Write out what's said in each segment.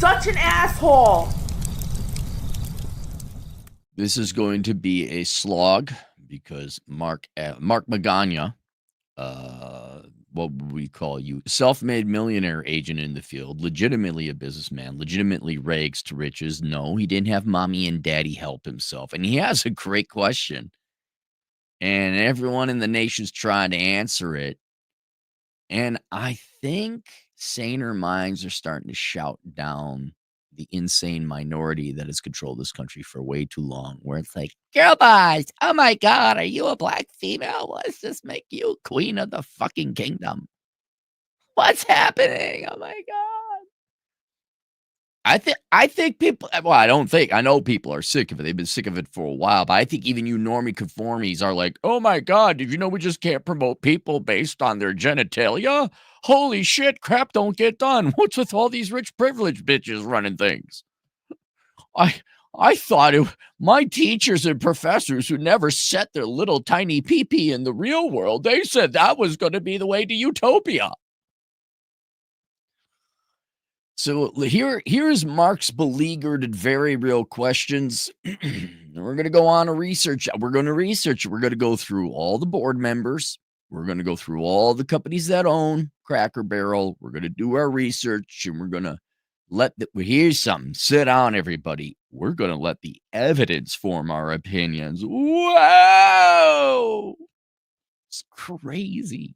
such an asshole. This is going to be a slog because Mark Magana, what would we call you? Self-made millionaire agent in the field, legitimately a businessman, legitimately rags to riches. No, he didn't have mommy and daddy help himself. And he has a great question. And everyone in the nation's trying to answer it. And I think saner minds are starting to shout down the insane minority that has controlled this country for way too long, where it's like, girl boss, oh my God, are you a black female? Let's just make you queen of the fucking kingdom. What's happening? Oh my God. I think people, well, I know people are sick of it. They've been sick of it for a while, but I think even you normie conformies are like, oh my God, did you know we just can't promote people based on their genitalia? Holy shit, crap don't get done. What's with all these rich privileged bitches running things? I thought my teachers and professors who never set their little tiny pee-pee in the real world, they said that was going to be the way to utopia. So here is Mark's beleaguered, very real questions. We're going to go on a research. We're going to research. We're going to go through all the board members. We're going to go through all the companies that own Cracker Barrel. We're going to do our research, and we're going to here's something. Sit down, everybody. We're going to let the evidence form our opinions. Whoa! It's crazy.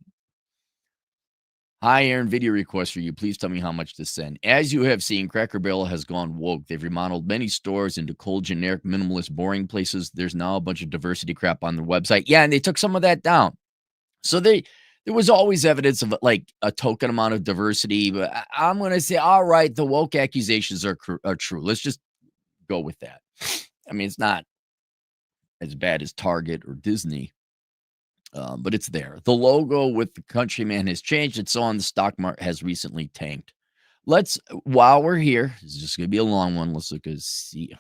Hi, Aaron, video request for you. Please tell me how much to send. As you have seen, Cracker Barrel has gone woke. They've remodeled many stores into cold, generic, minimalist, boring places. There's now a bunch of diversity crap on their website. Yeah, and they took some of that down. So there was always evidence of like a token amount of diversity. But I'm going to say, all right, the woke accusations are true. Let's just go with that. I mean, it's not as bad as Target or Disney. But it's there. The logo with the countryman has changed, and so on. The stock market has recently tanked. While we're here, this is just going to be a long one. Let's look and see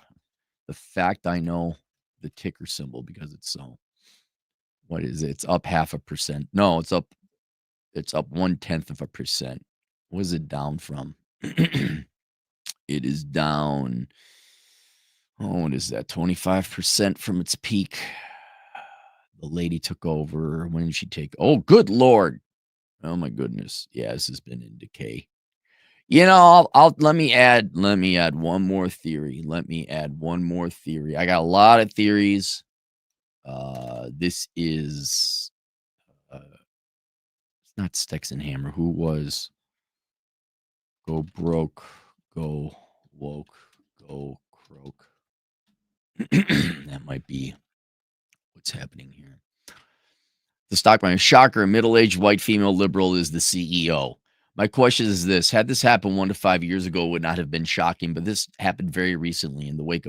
the fact I know the ticker symbol because it's so. What is it? It's up 0.5%. No, it's up 0.1%. What is it down from? It is down. Oh, what is that? 25% from its peak. The lady took over. When did she take? Oh, good Lord. Oh my goodness. Yeah, this has been in decay. You know, let me add one more theory. I got a lot of theories. This is it's not Stetson Hammer. Who was go broke, go woke, go croak. That might be what's happening here. The stock market, shocker, a middle-aged white female liberal is the CEO. My question is this: had this happened 1 to 5 years ago, it would not have been shocking, but this happened very recently in the wake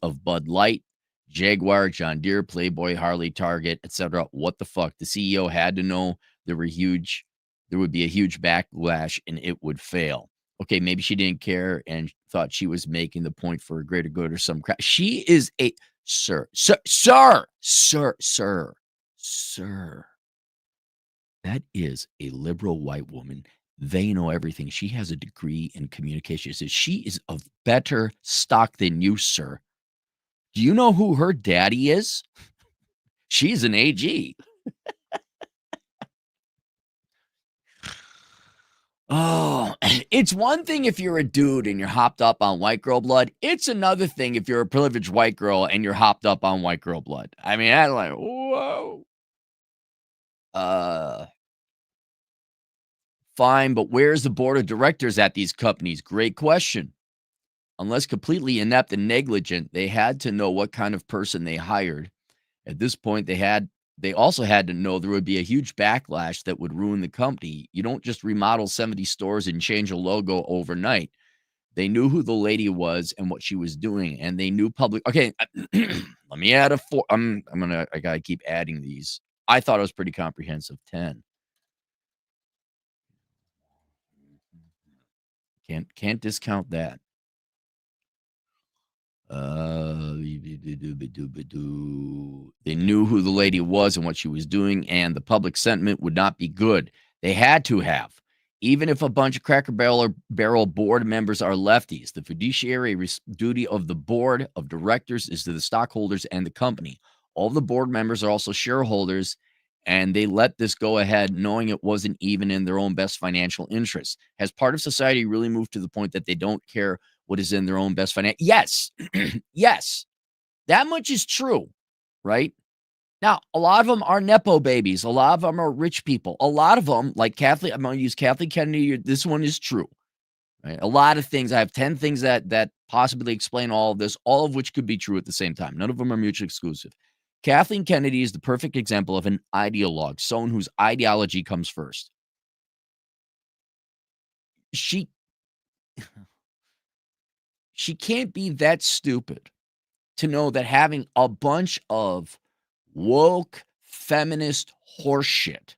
of Bud Light, Jaguar, John Deere, Playboy, Harley, Target, etc. What the fuck? The CEO had to know there would be a huge backlash and it would fail. Okay, maybe she didn't care and thought she was making the point for a greater good or some crap. She is a sir. That is a liberal white woman. They know everything. She has a degree in communication. She is of better stock than you, sir. Do you know who her daddy is? She's an AG. Oh, it's one thing if you're a dude and you're hopped up on white girl blood. It's another thing if you're a privileged white girl and you're hopped up on white girl blood. I mean, I'm like, whoa. Fine, but where's the board of directors at these companies? Great question. Unless completely inept and negligent, they had to know what kind of person they hired. At this point, they also had to know there would be a huge backlash that would ruin the company. You don't just remodel 70 stores and change a logo overnight. They knew who the lady was and what she was doing, and they knew public. Okay, let me add a 4. I gotta keep adding these. I thought it was pretty comprehensive. 10. Can't discount that. They knew who the lady was and what she was doing, and the public sentiment would not be good. They had to have. Even if a bunch of Cracker Barrel board members are lefties, the fiduciary duty of the board of directors is to the stockholders and the company. All the board members are also shareholders, and they let this go ahead knowing it wasn't even in their own best financial interests. Has part of society really moved to the point that they don't care what is in their own best financial? Yes. Yes. That much is true, right? Now, a lot of them are nepo babies. A lot of them are rich people. A lot of them, like Kathleen, I'm going to use Kathleen Kennedy. This one is true. Right? A lot of things. I have 10 things that possibly explain all of this, all of which could be true at the same time. None of them are mutually exclusive. Kathleen Kennedy is the perfect example of an ideologue, someone whose ideology comes first. She she can't be that stupid to know that having a bunch of woke feminist horseshit,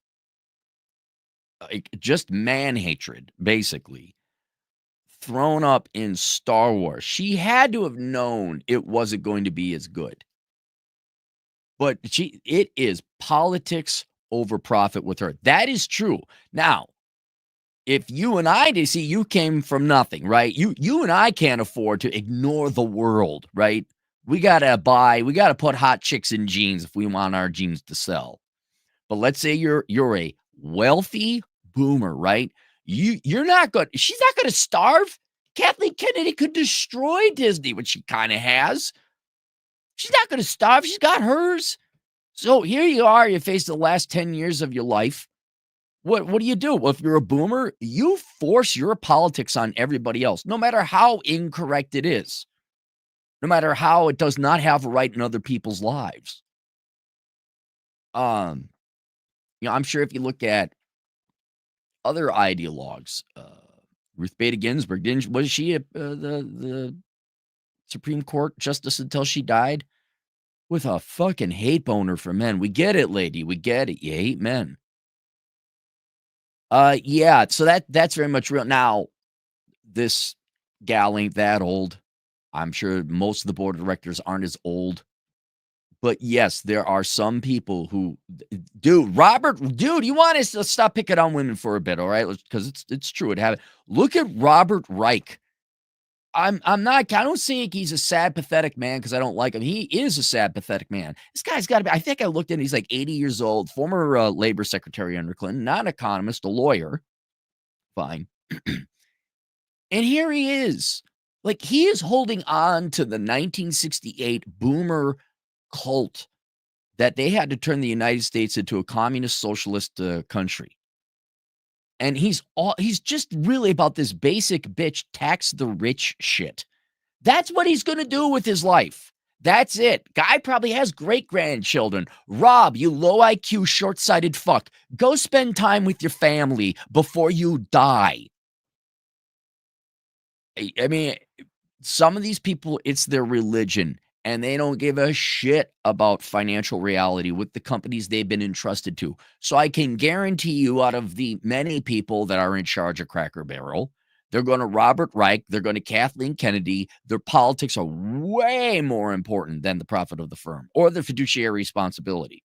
like just man hatred, basically, thrown up in Star Wars. She had to have known it wasn't going to be as good. But it is politics over profit with her. That is true. Now, if you and I see, you came from nothing, right? You and I can't afford to ignore the world, right? We gotta put hot chicks in jeans if we want our jeans to sell. But let's say you're a wealthy boomer, right? She's not gonna starve. Kathleen Kennedy could destroy Disney, which she kind of has. She's not gonna starve. She's got hers. So here you are, you face the last 10 years of your life. What do you do? Well, if you're a boomer, you force your politics on everybody else, no matter how incorrect it is, no matter how it does not have a right in other people's lives. Um, I'm sure if you look at other ideologues, Ruth Bader Ginsburg, was she the Supreme Court justice until she died? With a fucking hate boner for men. We get it, lady. We get it. You hate men. Yeah, so that's very much real. Now, this gal ain't that old. I'm sure most of the board of directors aren't as old. But yes, there are some people who, dude, you want us to stop picking on women for a bit, all right? Because it's true. Look at Robert Reich. I don't think he's a sad, pathetic man because I don't like him. He is a sad, pathetic man. This guy's got to be, I think I looked in, he's like 80 years old, former labor secretary under Clinton, not an economist, a lawyer. Fine. And here he is. Like, he is holding on to the 1968 boomer cult that they had to turn the United States into a communist socialist country. And he's just really about this basic bitch tax the rich shit. That's what he's going to do with his life. That's it. Guy probably has great grandchildren. Rob, you low IQ, short sighted fuck. Go spend time with your family before you die. I mean, some of these people, it's their religion, and they don't give a shit about financial reality with the companies they've been entrusted to. So I can guarantee you, out of the many people that are in charge of Cracker Barrel, they're going to Robert Reich, they're going to Kathleen Kennedy. Their politics are way more important than the profit of the firm or the fiduciary responsibility.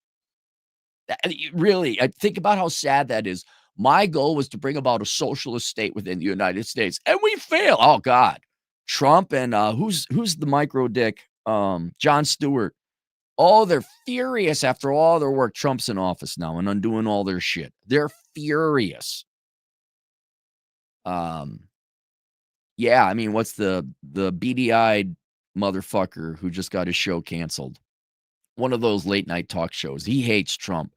Really, I think about how sad that is. My goal was to bring about a socialist state within the United States, and we fail. Oh God, Trump and who's the micro dick? Jon Stewart. Oh, they're furious after all their work. Trump's in office now and undoing all their shit. They're furious. Yeah, I mean, what's the beady-eyed motherfucker who just got his show canceled? One of those late night talk shows. He hates Trump.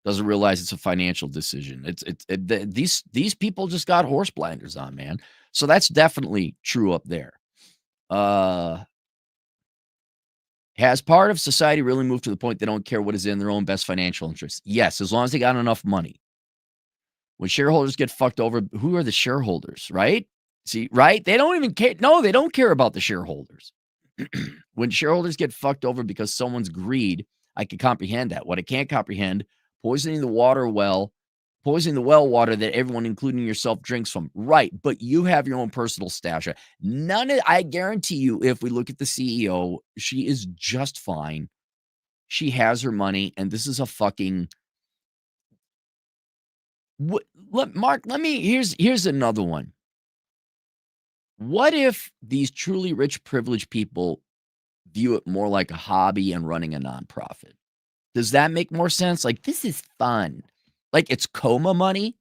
Doesn't realize it's a financial decision. These people just got horse blinders on, man. So that's definitely true up there. Has part of society really moved to the point they don't care what is in their own best financial interests? Yes, as long as they got enough money. When shareholders get fucked over, who are the shareholders, right? See, right? They don't even care. No, they don't care about the shareholders. When shareholders get fucked over because someone's greed, I can comprehend that. What I can't comprehend, poisoning the well water that everyone, including yourself, drinks from. Right, but you have your own personal stash. I guarantee you, if we look at the CEO, she is just fine. She has her money, and this is a fucking What Mark, let me here's another one. What if these truly rich, privileged people view it more like a hobby and running a nonprofit? Does that make more sense? Like, this is fun. Like, it's coma money.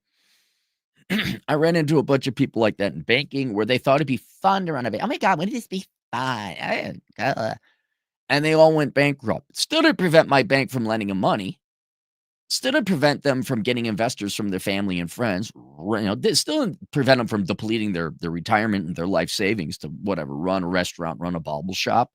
I ran into a bunch of people like that in banking where they thought it'd be fun to run a bank. Oh my God, wouldn't this be fun? And they all went bankrupt. Still didn't prevent my bank from lending them money. Still didn't prevent them from getting investors from their family and friends. Still didn't prevent them from depleting their retirement and their life savings to whatever, run a restaurant, run a bauble shop.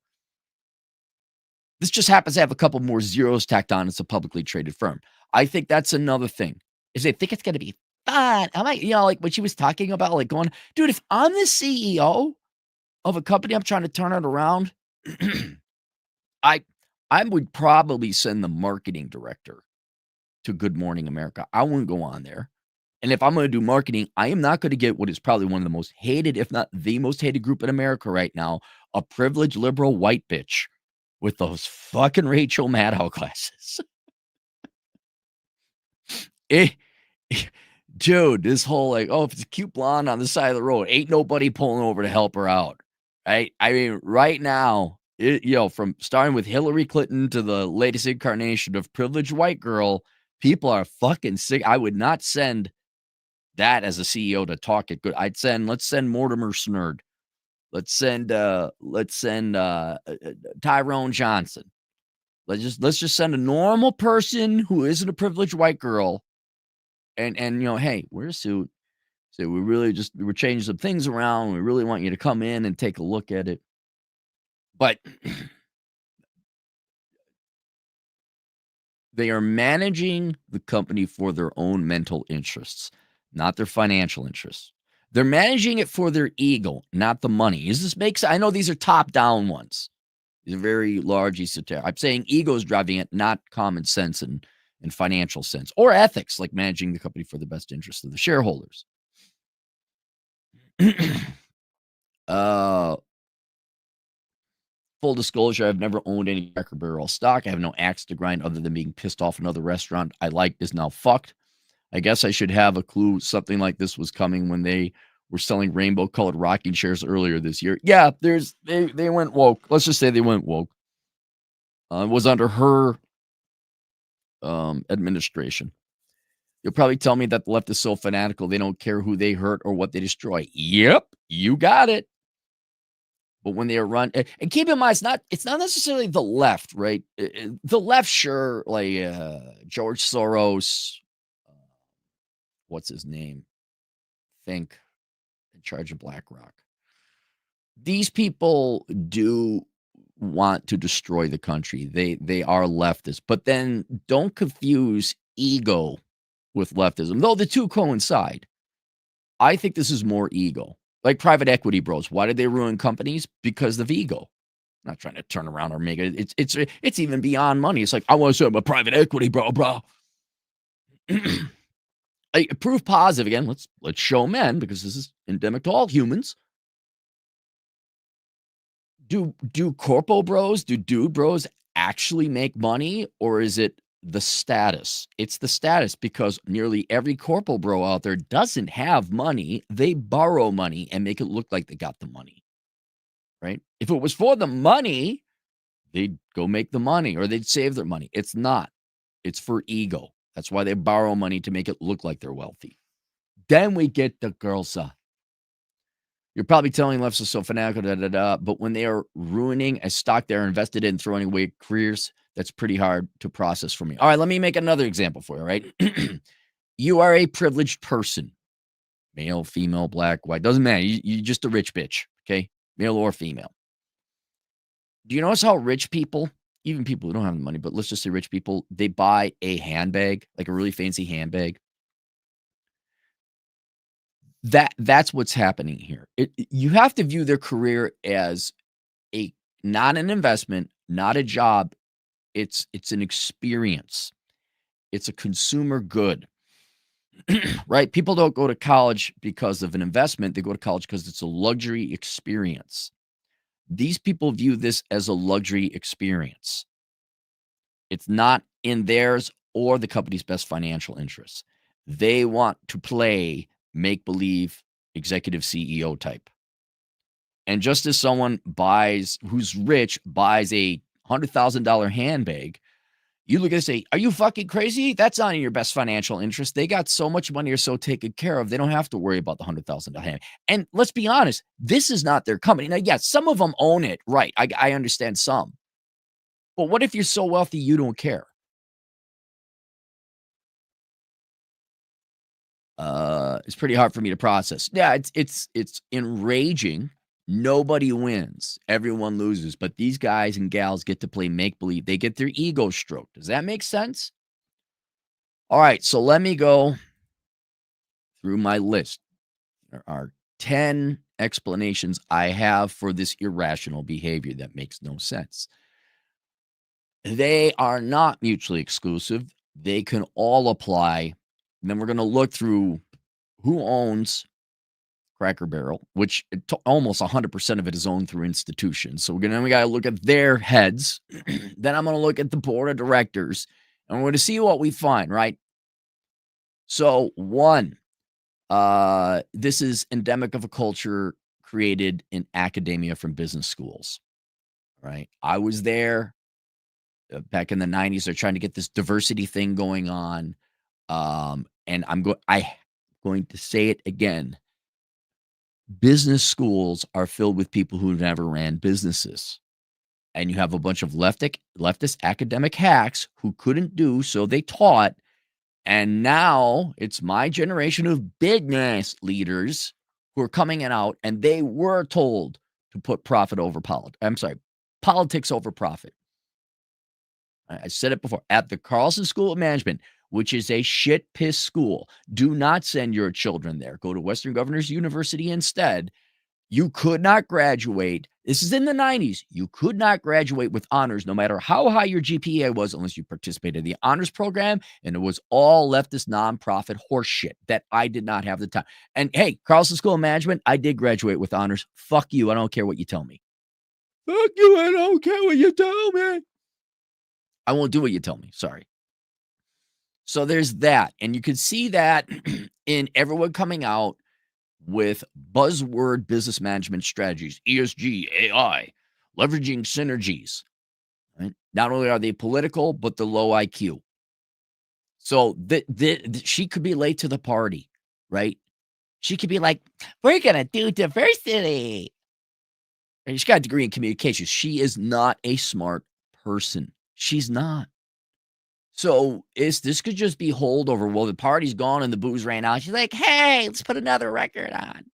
This just happens to have a couple more zeros tacked on. It's a publicly traded firm. I think that's another thing, is they think it's gonna be fun. I'm like, like what she was talking about, like going, dude, if I'm the CEO of a company, I'm trying to turn it around, I I would probably send the marketing director to Good Morning America. I wouldn't go on there. And if I'm gonna do marketing, I am not gonna get what is probably one of the most hated, if not the most hated group in America right now, a privileged liberal white bitch with those fucking Rachel Maddow glasses. Eh, dude, this whole like, oh, if it's a cute blonde on the side of the road, ain't nobody pulling over to help her out. Right? I mean, right now, from starting with Hillary Clinton to the latest incarnation of privileged white girl, people are fucking sick. I would not send that as a CEO to talk it good. Let's send Mortimer Snerd. Let's send Tyrone Johnson. Let's just send a normal person who isn't a privileged white girl, and hey, wear a suit. Say we're changing some things around. We really want you to come in and take a look at it. But they are managing the company for their own mental interests, not their financial interests. They're managing it for their ego, not the money. Does this make sense? I know these are top-down ones. These are very large esoteric. I'm saying ego is driving it, not common sense and financial sense, or ethics, like managing the company for the best interest of the shareholders. uh, Full disclosure, I've never owned any Cracker Barrel stock. I have no axe to grind other than being pissed off another restaurant I liked is now fucked. I guess I should have a clue something like this was coming when they were selling rainbow colored rocking chairs earlier this year. Yeah, they went woke. Let's just say they went woke. It was under her administration. You'll probably tell me that the left is so fanatical they don't care who they hurt or what they destroy. Yep, you got it. But when they are run, and keep in mind, it's not necessarily the left, right? The left, sure, like George Soros, uh, what's his name? Think in charge of BlackRock. These people do want to destroy the country. They are leftists, but then don't confuse ego with leftism, though the two coincide. I think this is more ego. Like private equity bros. Why did they ruin companies? Because of ego. I'm not trying to turn around or make it. It's even beyond money. It's like, I want to say I'm a private equity bro. Proof positive again. Let's show men, because this is endemic to all humans. Do corpo bros, do dude bros actually make money, or is it the status? It's the status, because nearly every corpo bro out there doesn't have money. They borrow money and make it look like they got the money, right? If it was for the money, they'd go make the money or they'd save their money. It's not. It's for ego. That's why they borrow money, to make it look like they're wealthy. Then we get the girls. You're probably telling lefts are so fanatical, but when they are ruining a stock they're invested in, throwing away careers, that's pretty hard to process for me. All right, let me make another example for you, right? You are a privileged person, male, female, black, white, doesn't matter. You're just a rich bitch, okay? Male or female. Do you notice how rich people, even people who don't have the money, but let's just say rich people, they buy a handbag, like a really fancy handbag? That's what's happening here. You have to view their career as a not an investment, not a job. It's an experience. It's a consumer good. Right? People don't go to college because of an investment. They go to college because it's a luxury experience. These people view this as a luxury experience. It's not in theirs or the company's best financial interests. They want to play make-believe executive CEO type. And just as someone who's rich, buys a $100,000 handbag, you look at it and say, "Are you fucking crazy? That's not in your best financial interest. They got so much money or so taken care of, they don't have to worry about the $100,000 handbag." And let's be honest, this is not their company. Now, yeah, some of them own it, right? I understand some. But what if you're so wealthy you don't care? It's pretty hard for me to process. Yeah, it's enraging. Nobody wins. Everyone loses. But these guys and gals get to play make believe. They get their ego stroked. Does that make sense? All right, so let me go through my list. There are 10 explanations I have for this irrational behavior that makes no sense. They are not mutually exclusive. They can all apply. And then we're going to look through who owns Cracker Barrel, which almost 100% of it is owned through institutions. So we got to look at their heads. Then I'm going to look at the board of directors, and we're going to see what we find, right? So one, this is endemic of a culture created in academia from business schools, right? I was there back in the 90s. They're trying to get this diversity thing going on. And I'm going to say it again. Business schools are filled with people who never ran businesses. And you have a bunch of leftist academic hacks who couldn't do, so they taught. And now it's my generation of business leaders who are coming out, and they were told to put politics over profit. I said it before. At the Carlson School of Management, which is a shit-piss school, do not send your children there. Go to Western Governors University instead. You could not graduate. This is in the 90s. You could not graduate with honors no matter how high your GPA was unless you participated in the honors program, and it was all leftist nonprofit horse shit that I did not have the time. And hey, Carlson School of Management, I did graduate with honors. Fuck you. I don't care what you tell me. Fuck you. I don't care what you tell me. I won't do what you tell me. Sorry. So there's that. And you can see that in everyone coming out with buzzword business management strategies, ESG, AI, leveraging synergies. Right? Not only are they political, but the low IQ. So she could be late to the party, right? She could be like, "We're going to do diversity." And she's got a degree in communications. She is not a smart person. She's not. So this could just be holdover. Well, the party's gone and the booze ran out. She's like, "Hey, let's put another record on."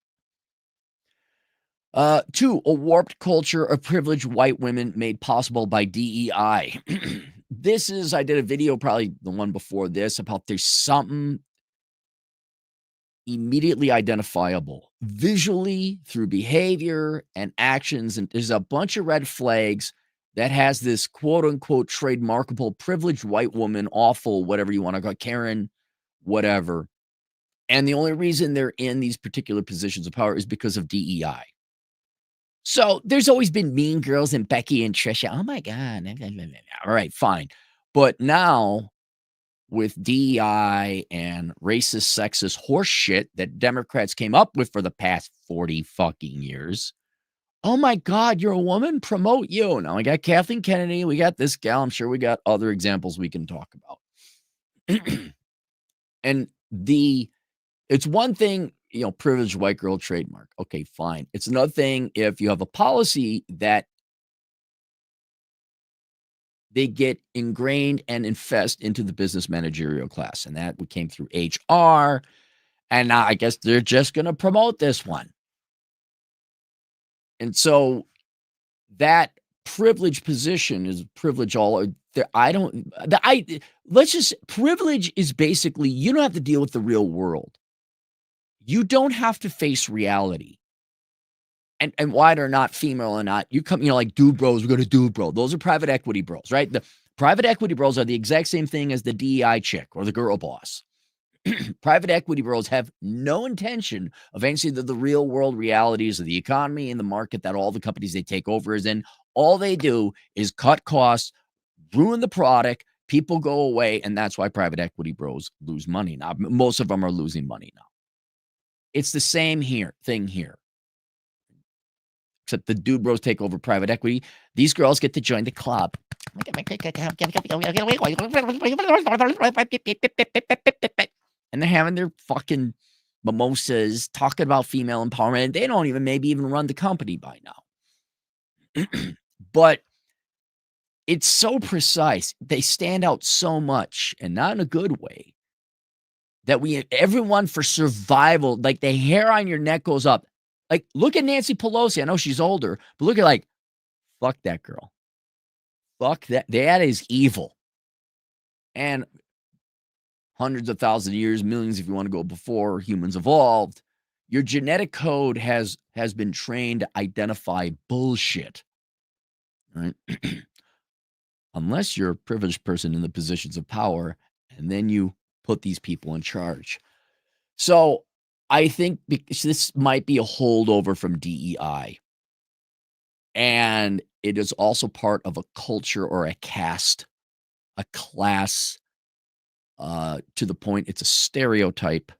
Two, a warped culture of privileged white women made possible by DEI. I did a video, probably the one before this, about there's something immediately identifiable visually through behavior and actions. And there's a bunch of red flags that has this quote unquote trademarkable privileged white woman, awful, whatever you want to call it, Karen, whatever. And the only reason they're in these particular positions of power is because of DEI. So there's always been mean girls and Becky and Trisha. Oh my God. All right, fine. But now with DEI and racist, sexist horse shit that Democrats came up with for the past 40 fucking years. Oh my God, you're a woman? Promote you. Now we got Kathleen Kennedy. We got this gal. I'm sure we got other examples we can talk about. And it's one thing, privileged white girl trademark. Okay, fine. It's another thing if you have a policy that they get ingrained and infest into the business managerial class. And that came through HR. And now I guess they're just going to promote this one. And so that privileged position is privilege all. Privilege is basically, you don't have to deal with the real world. You don't have to face reality. And white or not, female or not, you come, like dude bros, we're going to dude bro. Those are private equity bros, right? The private equity bros are the exact same thing as the DEI chick or the girl boss. Private equity bros have no intention of answering the real world realities of the economy and the market that all the companies they take over is in. All they do is cut costs, ruin the product, People go away, and that's why private equity bros lose money now. Most of them are losing money now. It's the same thing here. Except the dude bros take over private equity. These girls get to join the club. And they're having their fucking mimosas, talking about female empowerment. They don't maybe even run the company by now. But it's so precise. They stand out so much, and not in a good way, that everyone for survival, like the hair on your neck goes up. Like, look at Nancy Pelosi. I know she's older, but look at fuck that girl. Fuck that. That is evil. And hundreds of thousands of years, millions if you want to go before humans evolved, your genetic code has been trained to identify bullshit. Right? Unless you're a privileged person in the positions of power, and then you put these people in charge. So I think this might be a holdover from DEI. And it is also part of a culture or a caste, a class, to the point it's a stereotype,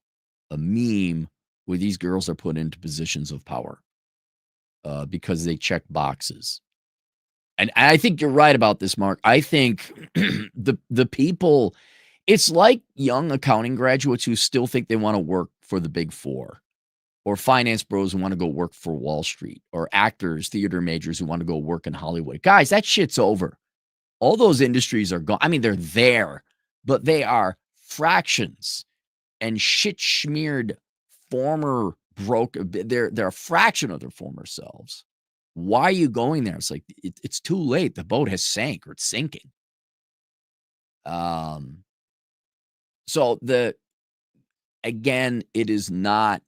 a meme, where these girls are put into positions of power because they check boxes. And I think you're right about this, Mark. I think the people, it's like young accounting graduates who still think they want to work for the Big Four, or finance bros who want to go work for Wall Street, or actors, theater majors who want to go work in Hollywood. Guys, that shit's over. All those industries are gone. I mean, they're there, but they are fractions and shit smeared former they're a fraction of their former selves. Why are you going there? It's like, it's too late. The boat has sank, or it's sinking. So again, it is not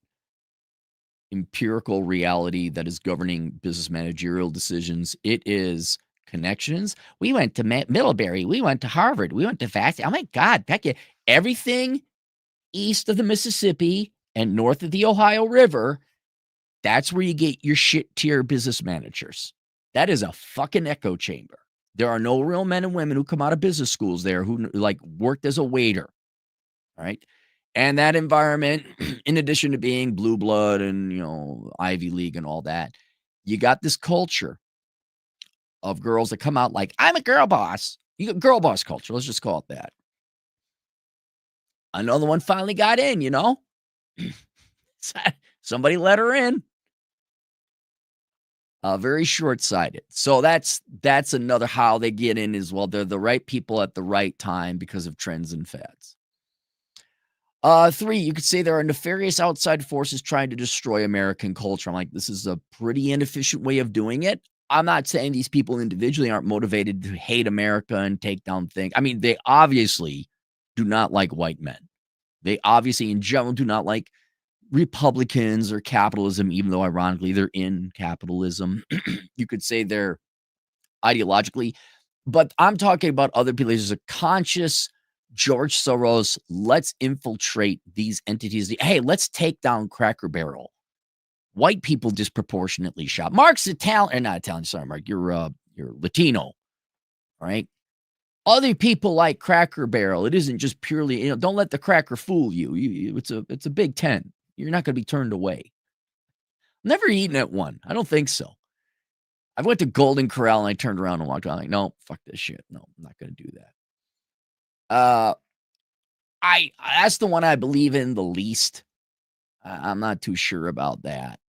empirical reality that is governing business managerial decisions. It is connections. We went to Middlebury. We went to Harvard. We went to Fast. Oh my God, Becky, everything east of the Mississippi and north of the Ohio River, that's where you get your shit tier business managers. That is a fucking echo chamber. There are no real men and women who come out of business schools there who worked as a waiter. Right. And that environment, in addition to being blue blood and, Ivy League and all that, you got this culture of girls that come out like, I'm a girl boss. You got girl boss culture. Let's just call it that. Another one finally got in, Somebody let her in. Very short-sighted. So that's another how they get in as well. They're the right people at the right time because of trends and fads. 3, you could say there are nefarious outside forces trying to destroy American culture. I'm like, this is a pretty inefficient way of doing it. I'm not saying these people individually aren't motivated to hate America and take down things. I mean, they obviously do not like white men. They obviously, in general, do not like Republicans or capitalism, even though ironically they're in capitalism. You could say they're ideologically, but I'm talking about other people. There's a conscious George Soros, let's infiltrate these entities. Hey, let's take down Cracker Barrel. White people disproportionately shop. Mark's Italian, or not Italian, sorry, Mark, you're Latino, right? Other people like Cracker Barrel. It isn't just purely, don't let the cracker fool you. It's a Big 10. You're not going to be turned away. Never eaten at one. I don't think so. I went to Golden Corral and I turned around and walked out. Like, no, fuck this shit. No, I'm not going to do that. That's the one I believe in the least. I'm not too sure about that.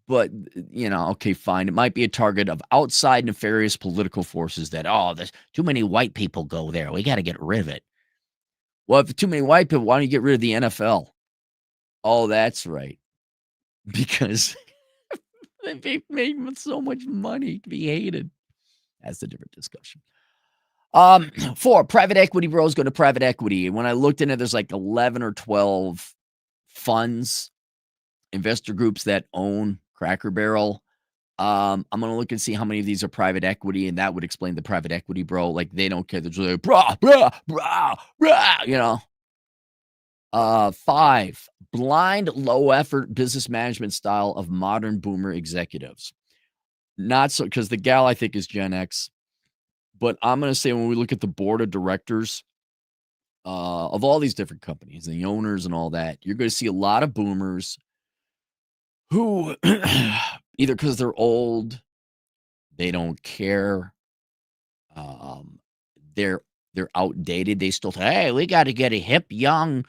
But, okay, fine. It might be a target of outside nefarious political forces that, there's too many white people go there. We got to get rid of it. Well, if too many white people, why don't you get rid of the NFL? Oh, that's right. Because they made so much money to be hated. That's a different discussion. 4, private equity bros go to private equity. When I looked in it, there's like 11 or 12 funds, investor groups that own Cracker Barrel. I'm going to look and see how many of these are private equity, and that would explain the private equity bro. Like, they don't care. They're just like, brah. 5, blind, low effort business management style of modern boomer executives. Not so, because the gal I think is Gen X. But I'm going to say when we look at the board of directors of all these different companies and the owners and all that, you're going to see a lot of boomers who either because they're old, they don't care, um, they're outdated. They still say, "Hey, we got to get a hip, young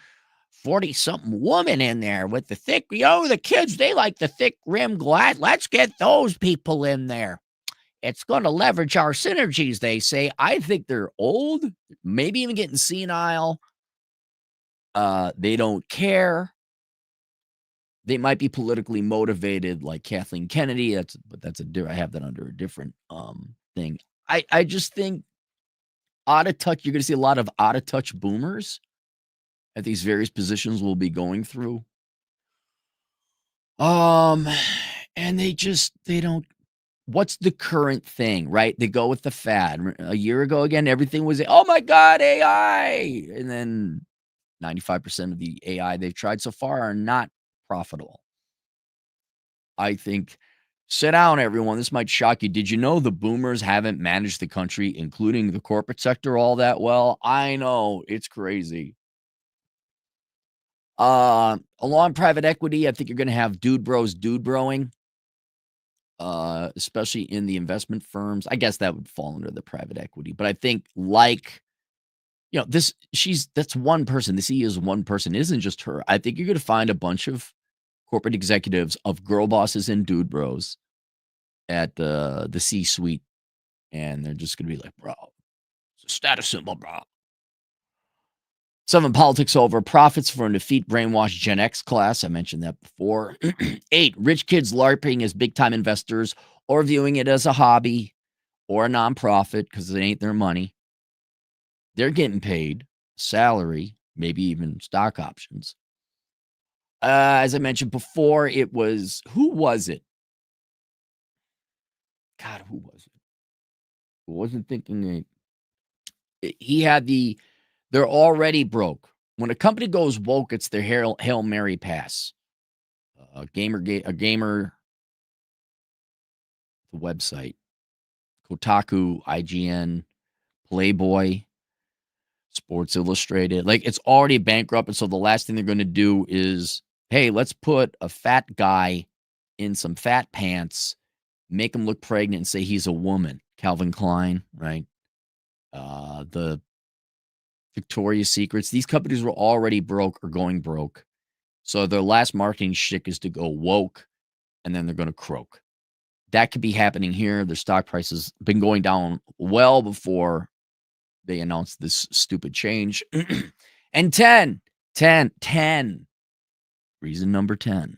40-something woman in there with the thick, the kids, they like the thick rim glass. Let's get those people in there. It's going to leverage our synergies," they say. I think they're old, maybe even getting senile. They don't care. They might be politically motivated like Kathleen Kennedy. I have that under a different thing. I just think out of touch, you're going to see a lot of out of touch boomers at these various positions we'll be going through. Um, and they don't. What's the current thing, right? They go with the fad. A year ago, again, everything was, oh my God, AI. And then 95% of the AI they've tried so far are not profitable. I think, sit down, everyone. This might shock you. Did you know the boomers haven't managed the country, including the corporate sector, all that well? I know. It's crazy. Along private equity, I think you're going to have dude bros dude broing, especially in the investment firms. I guess that would fall under the private equity, but I think that's one person. The CEO is one person. It isn't just her. I think you're going to find a bunch of corporate executives of girl bosses and dude bros at the C-suite, and they're just going to be like, bro, it's a status symbol, bro. 7, politics over. Profits from defeat brainwashed Gen X class. I mentioned that before. 8, rich kids LARPing as big-time investors or viewing it as a hobby or a nonprofit because it ain't their money. They're getting paid salary, maybe even stock options. As I mentioned before, who was it? God, who was it? I wasn't thinking he had they're already broke. When a company goes woke, it's their Hail Mary pass. A gamer, the website, Kotaku, IGN, Playboy, Sports Illustrated. Like, it's already bankrupt. And so the last thing they're going to do is, hey, let's put a fat guy in some fat pants, make him look pregnant and say he's a woman. Calvin Klein, right? The Victoria's Secrets. These companies were already broke or going broke. So their last marketing shtick is to go woke, and then they're going to croak. That could be happening here. Their stock price has been going down well before they announced this stupid change. And 10, reason number 10.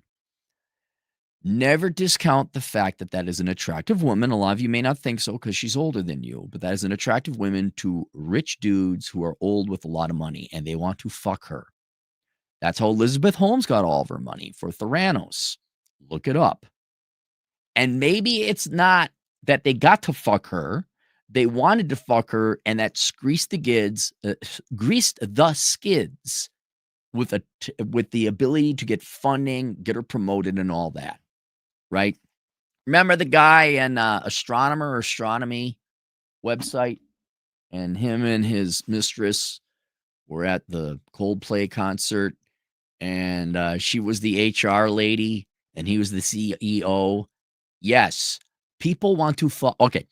Never discount the fact that is an attractive woman. A lot of you may not think so because she's older than you, but that is an attractive woman to rich dudes who are old with a lot of money, and they want to fuck her. That's how Elizabeth Holmes got all of her money for Theranos. Look it up. And maybe it's not that they got to fuck her. They wanted to fuck her, and that's greased the skids with the ability to get funding, get her promoted, and all that. Right? Remember the guy in astronomy website, and him and his mistress were at the Coldplay concert, and she was the HR lady, and he was the CEO. Yes, people want to fuck. Okay,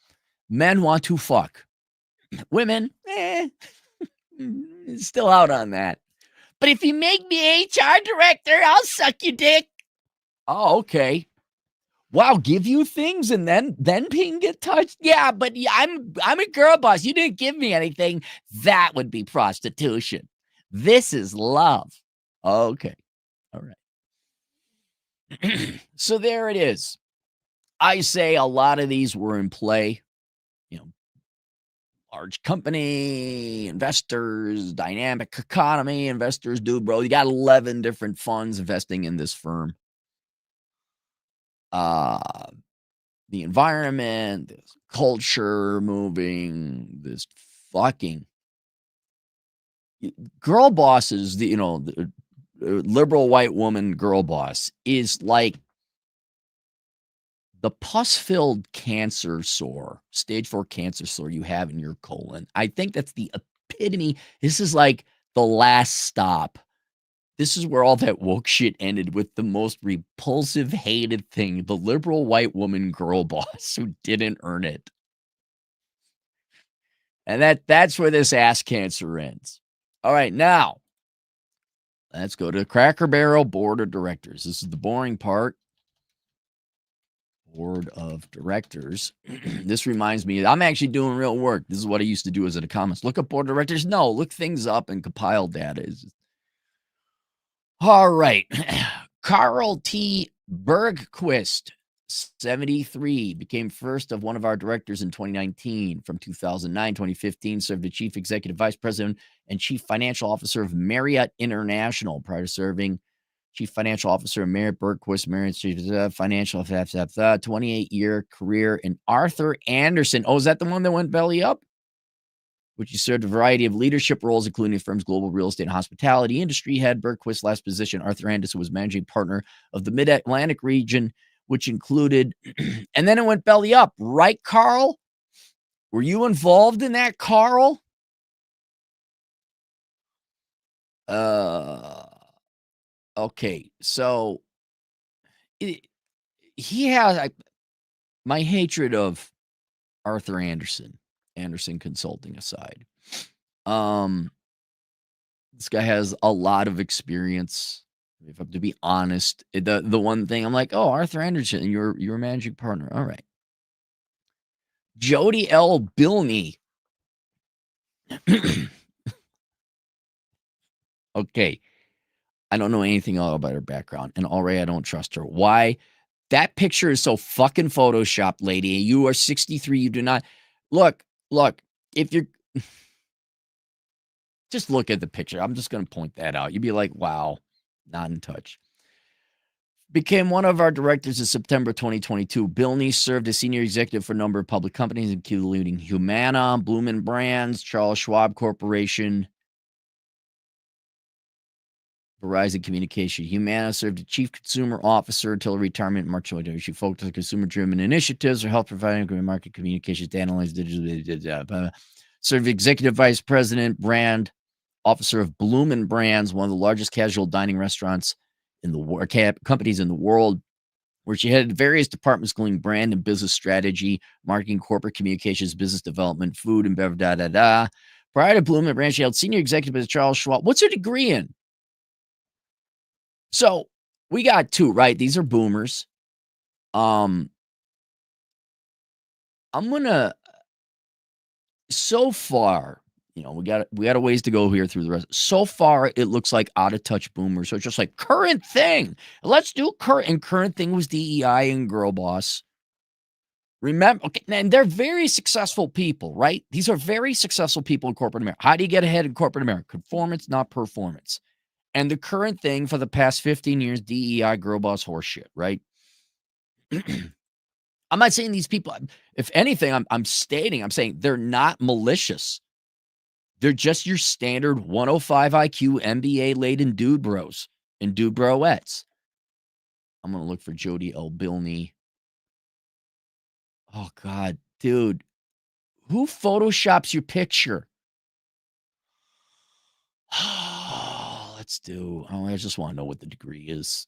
men want to fuck. Women, still out on that. But if you make me HR director, I'll suck your dick. Oh, okay. Wow, give you things and then can get touched? Yeah, but I'm a girl boss. You didn't give me anything. That would be prostitution. This is love. Okay. All right. So there it is. I say a lot of these were in play. Large company, investors, dynamic economy, investors, dude, bro. You got 11 different funds investing in this firm. The environment, this culture moving, this fucking girl bosses, the liberal white woman girl boss is like the pus-filled cancer sore, stage 4 cancer sore you have in your colon. I think that's the epitome. This is like the last stop. This is where all that woke shit ended with the most repulsive, hated thing, the liberal white woman girl boss who didn't earn it. And that's where this ass cancer ends. All right, now let's go to Cracker Barrel Board of Directors. This is the boring part. Board of Directors. This reminds me, I'm actually doing real work. This is what I used to do as an economist. Look up Board of Directors. No, look things up and compile data. All right. Carl T. Bergquist, 73, became first of one of our directors in 2019. From 2009, 2015, served as Chief Executive Vice President and Chief Financial Officer of Marriott International. Prior to serving Chief Financial Officer of Marriott Bergquist, Marriott Chief Financial, 28-year career in Arthur Andersen. Oh, is that the one that went belly up? Which he served a variety of leadership roles, including the firm's global real estate and hospitality industry head. Bergquist's last position, Arthur Andersen, was managing partner of the Mid-Atlantic region, which included, and then it went belly up, right, Carl? Were you involved in that, Carl? Okay, so he has my hatred of Arthur Andersen Consulting aside. This guy has a lot of experience. If I'm to be honest, the one thing I'm like, oh, Arthur Andersen, you're a managing partner. All right. Jody L. Bilney. Okay. I don't know anything about her background, and already I don't trust her. Why? That picture is so fucking photoshopped, lady. You are 63. You do not look. If you're just look at the picture, I'm just going to point that out. You'd be like, wow, not in touch. Became one of our directors in September 2022. Bilney served as senior executive for a number of public companies, including Humana, Bloomin' Brands, Charles Schwab Corporation, Verizon Communication. Humana served as chief consumer officer until retirement in March 2020. She focused on consumer-driven initiatives or help providing market communications to analyze digital. Served executive vice president, brand officer of Bloomin' Brands, one of the largest casual dining restaurants in the world, companies in the world, where she headed various departments, including brand and business strategy, marketing, corporate communications, business development, food and beverage, Prior to Bloomin' Brands, she held senior executive at Charles Schwab. What's her degree in? So we got two, right? These are boomers. I'm gonna so far, we got a ways to go here through the rest. So far, it looks like out of touch boomers. So it's just like current thing. Let's do current. And current thing was DEI and girl boss. Remember, okay, and they're very successful people, right? These are very successful people in corporate America. How do you get ahead in corporate America? Conformance, not performance. And the current thing for the past 15 years, DEI, girl boss horseshit, right? I'm not saying these people, if anything, I'm saying they're not malicious. They're just your standard 105 IQ, MBA-laden dude bros and dude broettes. I'm going to look for Jody L. Bilney. Oh, God, dude. Who photoshops your picture? Let's do. Oh, I just want to know what the degree is.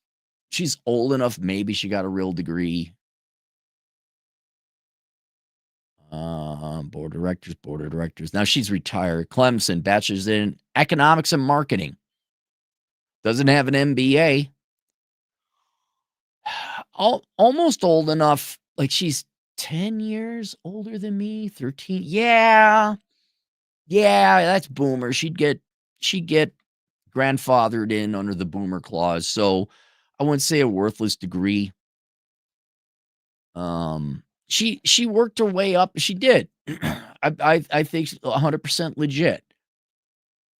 She's old enough. Maybe she got a real degree. Board of directors. Now she's retired. Clemson, bachelor's in economics and marketing. Doesn't have an MBA. Almost old enough. Like she's 10 years older than me. 13. Yeah, that's boomer. She'd get grandfathered in under the boomer clause. So I wouldn't say a worthless degree. She worked her way up. She did. I think 100% legit.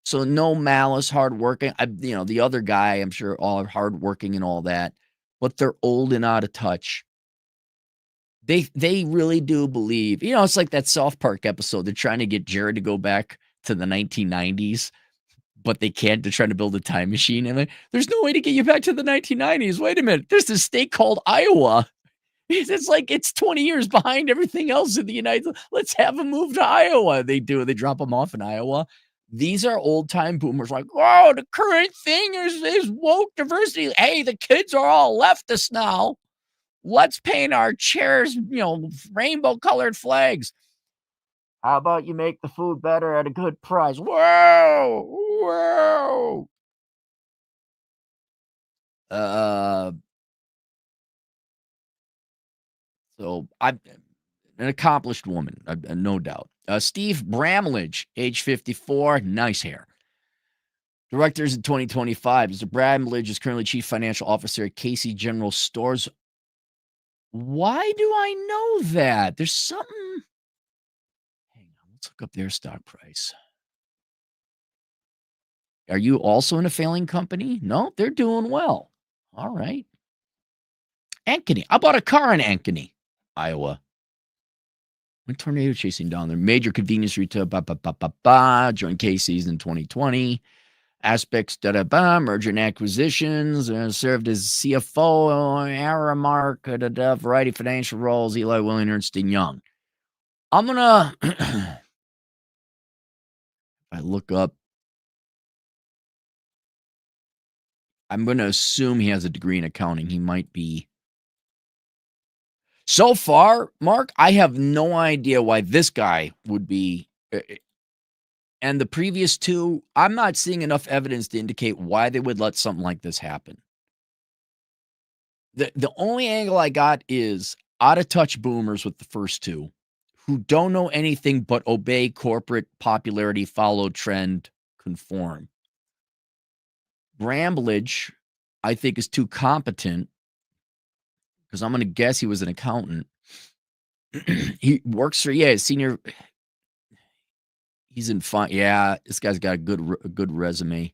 So no malice, hardworking. The other guy, I'm sure all are hardworking and all that, but they're old and out of touch. They really do believe, it's like that South Park episode. They're trying to get Jared to go back to the 1990s, but they can't. They're trying to build a time machine. And there's no way to get you back to the 1990s. Wait a minute. There's this state called Iowa. It's like it's 20 years behind everything else in the United. Let's have them move to Iowa. They do. They drop them off in Iowa. These are old time boomers like, oh, the current thing is woke diversity. Hey, the kids are all leftists now. Let's paint our chairs, rainbow colored flags. How about you make the food better at a good price? Whoa, whoa. Uh, so I'm an accomplished woman, no doubt. Steve Bramlage, age 54, nice hair. Directors in 2025. Mr. Bramlage is currently chief financial officer at Casey General Stores. Why do I know that? There's something. Hang on, let's look up their stock price. Are you also in a failing company? No, they're doing well. All right. Ankeny. I bought a car in Ankeny, Iowa. When tornado chasing down there. Major convenience retail. Joined Casey's in 2020. Aspects. Merger and acquisitions. Served as CFO. Aramark. Variety of financial roles. Eli Willing, Ernst & Young. I'm gonna. If I look up. I'm going to assume he has a degree in accounting. He might be. So far, Mark, I have no idea why this guy would be. And the previous two, I'm not seeing enough evidence to indicate why they would let something like this happen. The only angle I got is out of touch boomers with the first two who don't know anything but obey corporate popularity, follow trend, conform. Bramblage, I think, is too competent because I'm going to guess he was an accountant. He works for, senior. He's in fine. Yeah, this guy's got a good resume.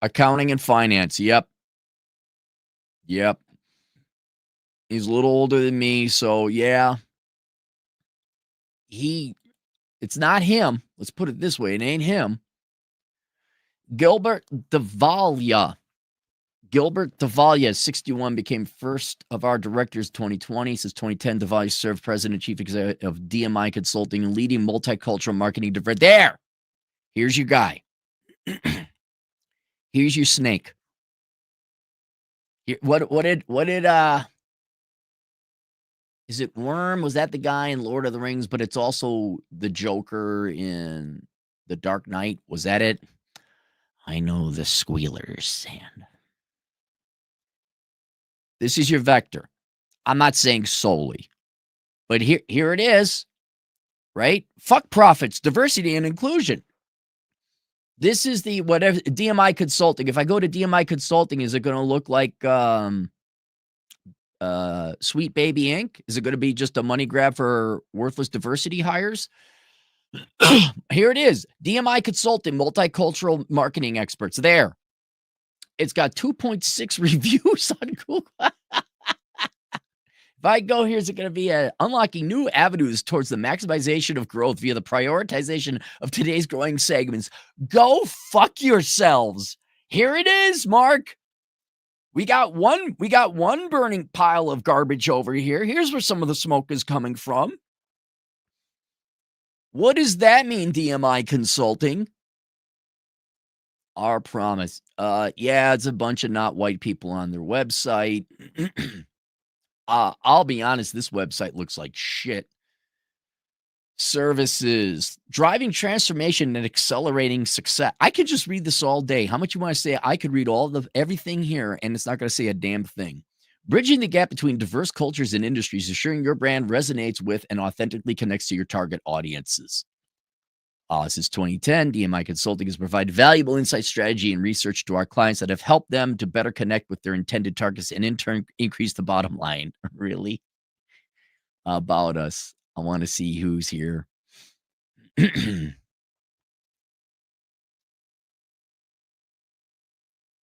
Accounting and finance. Yep. He's a little older than me, so yeah. It's not him. Let's put it this way. It ain't him. Gilbert Davalia, 61, became first of our directors 2020. Since 2010, Davalia served president and chief executive of DMI Consulting and leading multicultural marketing. There. Here's your guy. Here's your snake. What did is it Worm? Was that the guy in Lord of the Rings? But it's also the Joker in The Dark Knight. Was that it? I know the squealers, and this is your vector. I'm not saying solely, but here it is, right? Fuck profits, diversity, and inclusion. This is the whatever DMI Consulting. If I go to DMI Consulting, is it going to look like Sweet Baby Inc? Is it going to be just a money grab for worthless diversity hires? Here it is. DMI Consulting, multicultural marketing experts. There. It's got 2.6 reviews on Google. If I go here, is it going to be unlocking new avenues towards the maximization of growth via the prioritization of today's growing segments? Go fuck yourselves. Here it is, Mark. We got one burning pile of garbage over here. Here's where some of the smoke is coming from. What does that mean, DMI Consulting? Our promise. It's a bunch of not white people on their website. I'll be honest, this website looks like shit. Services, driving transformation and accelerating success. I could just read this all day. How much you want to say? I could read everything here, and it's not going to say a damn thing. Bridging the gap between diverse cultures and industries, ensuring your brand resonates with and authentically connects to your target audiences. Since 2010, DMI Consulting has provided valuable insight, strategy, and research to our clients that have helped them to better connect with their intended targets and in turn increase the bottom line. Really? About us. I want to see who's here.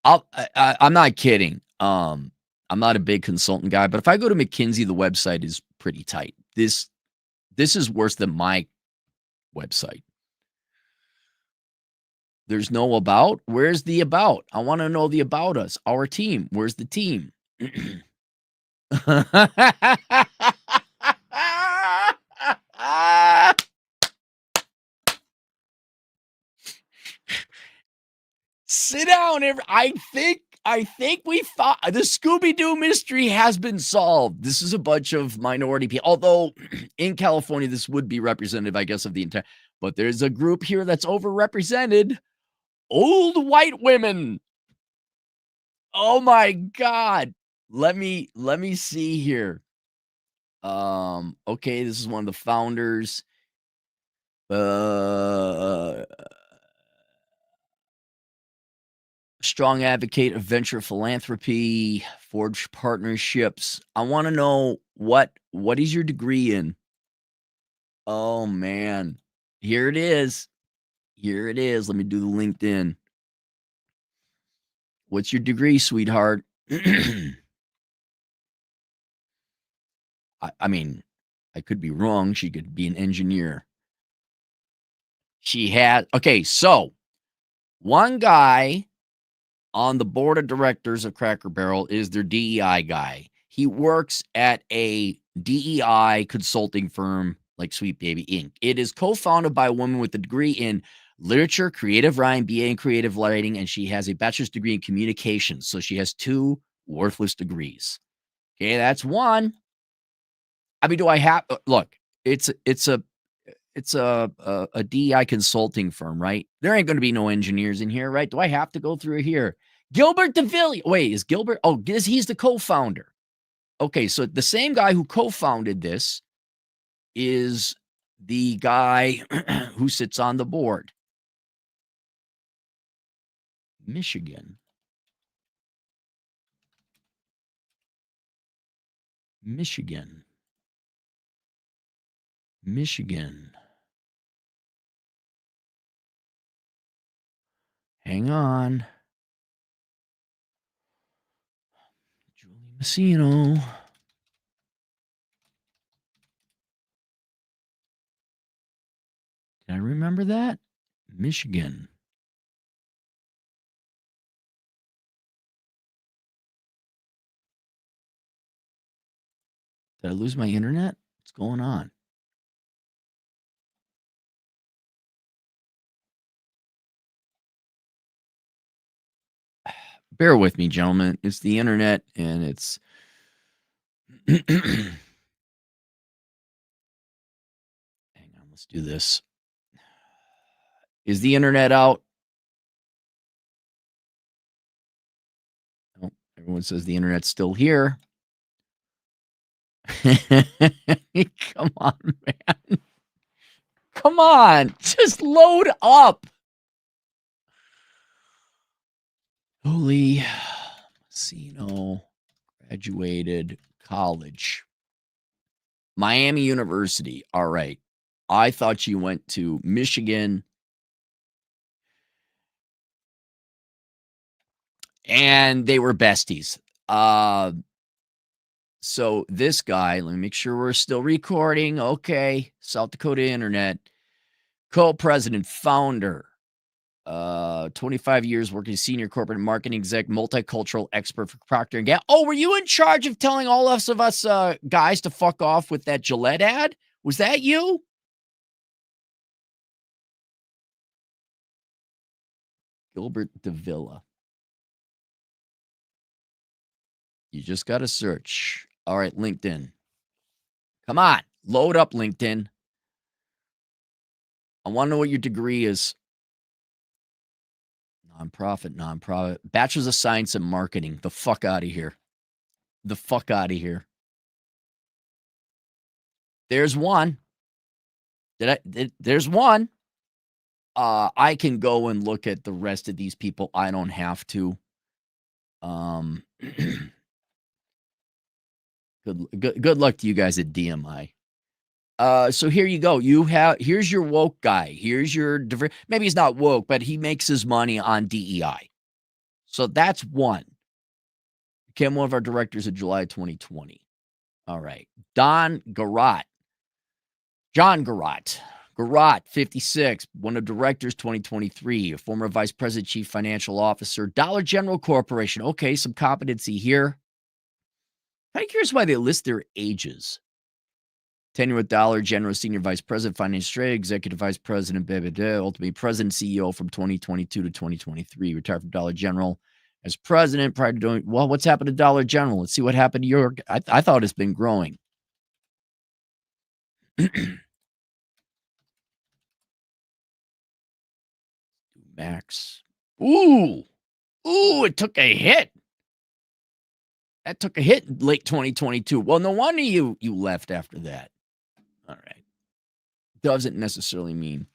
I'm not kidding. I'm not a big consultant guy, but if I go to McKinsey, the website is pretty tight. This is worse than my website. There's no about? Where's the about? I wanna know the about us, our team. Where's the team? Sit down, I think we thought the Scooby-Doo mystery has been solved. This is a bunch of minority people. Although in California, this would be representative, I guess, of the entire, but there's a group here that's overrepresented. Old white women. Oh my god. Let me see here. Okay, this is one of the founders. Uh Strong advocate of venture philanthropy, forge partnerships. I wanna know what is your degree in? Oh, man. Here it is. Here it is. Let me do the LinkedIn. What's your degree, sweetheart? I mean, I could be wrong. She could be an engineer. She had okay, so one guy on the board of directors of Cracker Barrel is their DEI guy. He works at a DEI consulting firm like Sweet Baby Inc. It is co-founded by a woman with a degree in literature, creative writing, BA in creative writing, and she has a bachelor's degree in communications. So she has two worthless degrees. Okay, that's one. I mean, do I have look? It's a DEI consulting firm, right? There ain't gonna be no engineers in here, right? Do I have to go through here? Gilbert DeVille. Wait, is Gilbert? Oh, he's the co-founder. Okay, so the same guy who co-founded this is the guy who sits on the board. Michigan. Michigan. Michigan. Hang on. Julie Messino. Did I remember that? Michigan. Did I lose my internet? What's going on? Bear with me, gentlemen. It's the internet and it's hang on, let's do this. Is the internet out? Oh, everyone says the internet's still here. Come on, man. Come on. Just load up. Holy Messino graduated college. Miami University. All right. I thought you went to Michigan. And they were besties. So this guy, let me make sure we're still recording. Okay. South Dakota Internet, co-president, founder, 25 years working as senior corporate marketing exec, multicultural expert for Procter & Gamble. Oh, were you in charge of telling all of us guys to fuck off with that Gillette ad? Was that you? Gilbert Davila. You just got to search. All right, LinkedIn. Come on, load up LinkedIn. I want to know what your degree is. Nonprofit. Bachelor's of Science in Marketing. The fuck out of here. The fuck out of here. There's one. There's one. I can go and look at the rest of these people. I don't have to. Good luck to you guys at DMI. So here you go. Here's your woke guy. Here's your maybe he's not woke, but he makes his money on DEI. So that's one. Became one of our directors in July 2020. All right. John Garott. Garat, 56, one of directors, 2023, a former vice president, chief financial officer, Dollar General Corporation. Okay, some competency here. I'm curious why they list their ages. Tenure with Dollar General, senior vice president, finance trade, executive vice president, ultimately president, CEO from 2022 to 2023. Retired from Dollar General as president prior to doing, well, what's happened to Dollar General? Let's see what happened to your, I thought it's been growing. Max. Ooh, it took a hit. That took a hit in late 2022. Well, no wonder you left after that. All right. Doesn't necessarily mean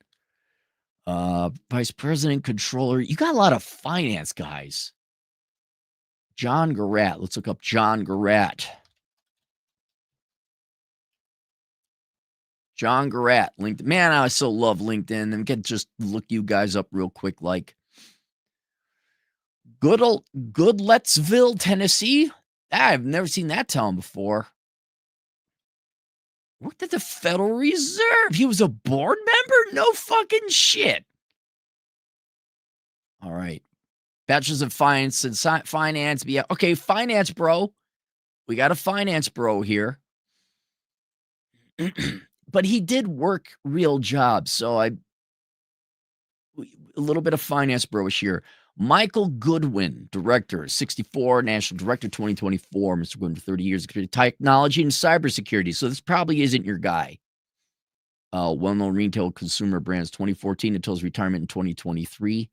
vice president, controller. You got a lot of finance guys. John Garat. Let's look up John Garat. John Garat, LinkedIn. Man, I so love LinkedIn. And can just look you guys up real quick. Like Goodlettsville, Tennessee. I've never seen that town before. Worked at the Federal Reserve. He was a board member? No fucking shit. All right. Bachelor's of Finance and Finance. Yeah. Okay, finance bro. We got a finance bro here. But he did work real jobs. So a little bit of finance bro-ish here. Michael Goodwin, director, 64, national director, 2024. Mr. Goodwin, 30 years of technology and cybersecurity. So this probably isn't your guy. Well-known retail consumer brands, 2014 until his retirement in 2023.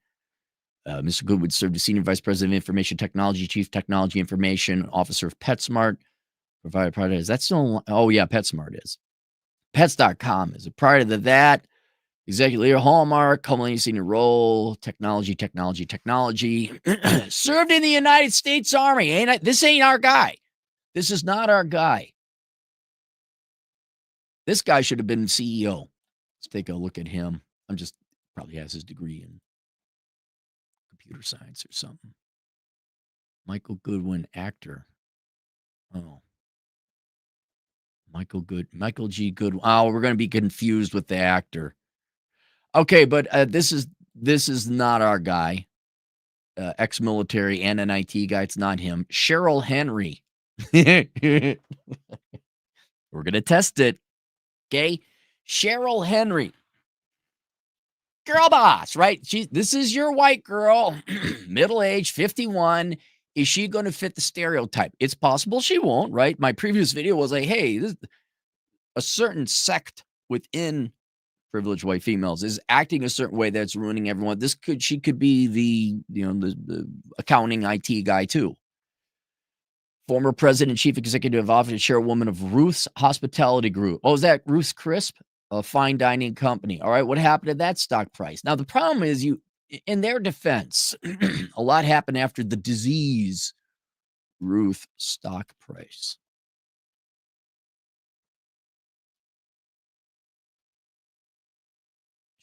Mr. Goodwin served as Senior Vice President of Information Technology, Chief Technology Information Officer of PetSmart. Provided product. Is that still? Oh, yeah, PetSmart is. Pets.com is. Prior to that, executive leader, Hallmark, culminating senior role, technology. Served in the United States Army. This ain't our guy. This is not our guy. This guy should have been CEO. Let's take a look at him. Probably has his degree in computer science or something. Michael Goodwin, actor. Oh. Michael G. Goodwin. Oh, we're going to be confused with the actor. Okay, but this is not our guy. Ex-military and an IT guy. It's not him. Cheryl Henry. We're going to test it. Okay. Cheryl Henry. Girl boss, right? This is your white girl, middle-aged, 51. Is she going to fit the stereotype? It's possible she won't, right? My previous video was like, hey, a certain sect within privileged white females is acting a certain way that's ruining everyone. She could be the accounting IT guy too. Former president, chief executive officer, chairwoman of Ruth's Hospitality Group. Oh, is that Ruth's Crisp? A fine dining company. All right. What happened to that stock price? Now, the problem is in their defense, a lot happened after the disease Ruth stock price.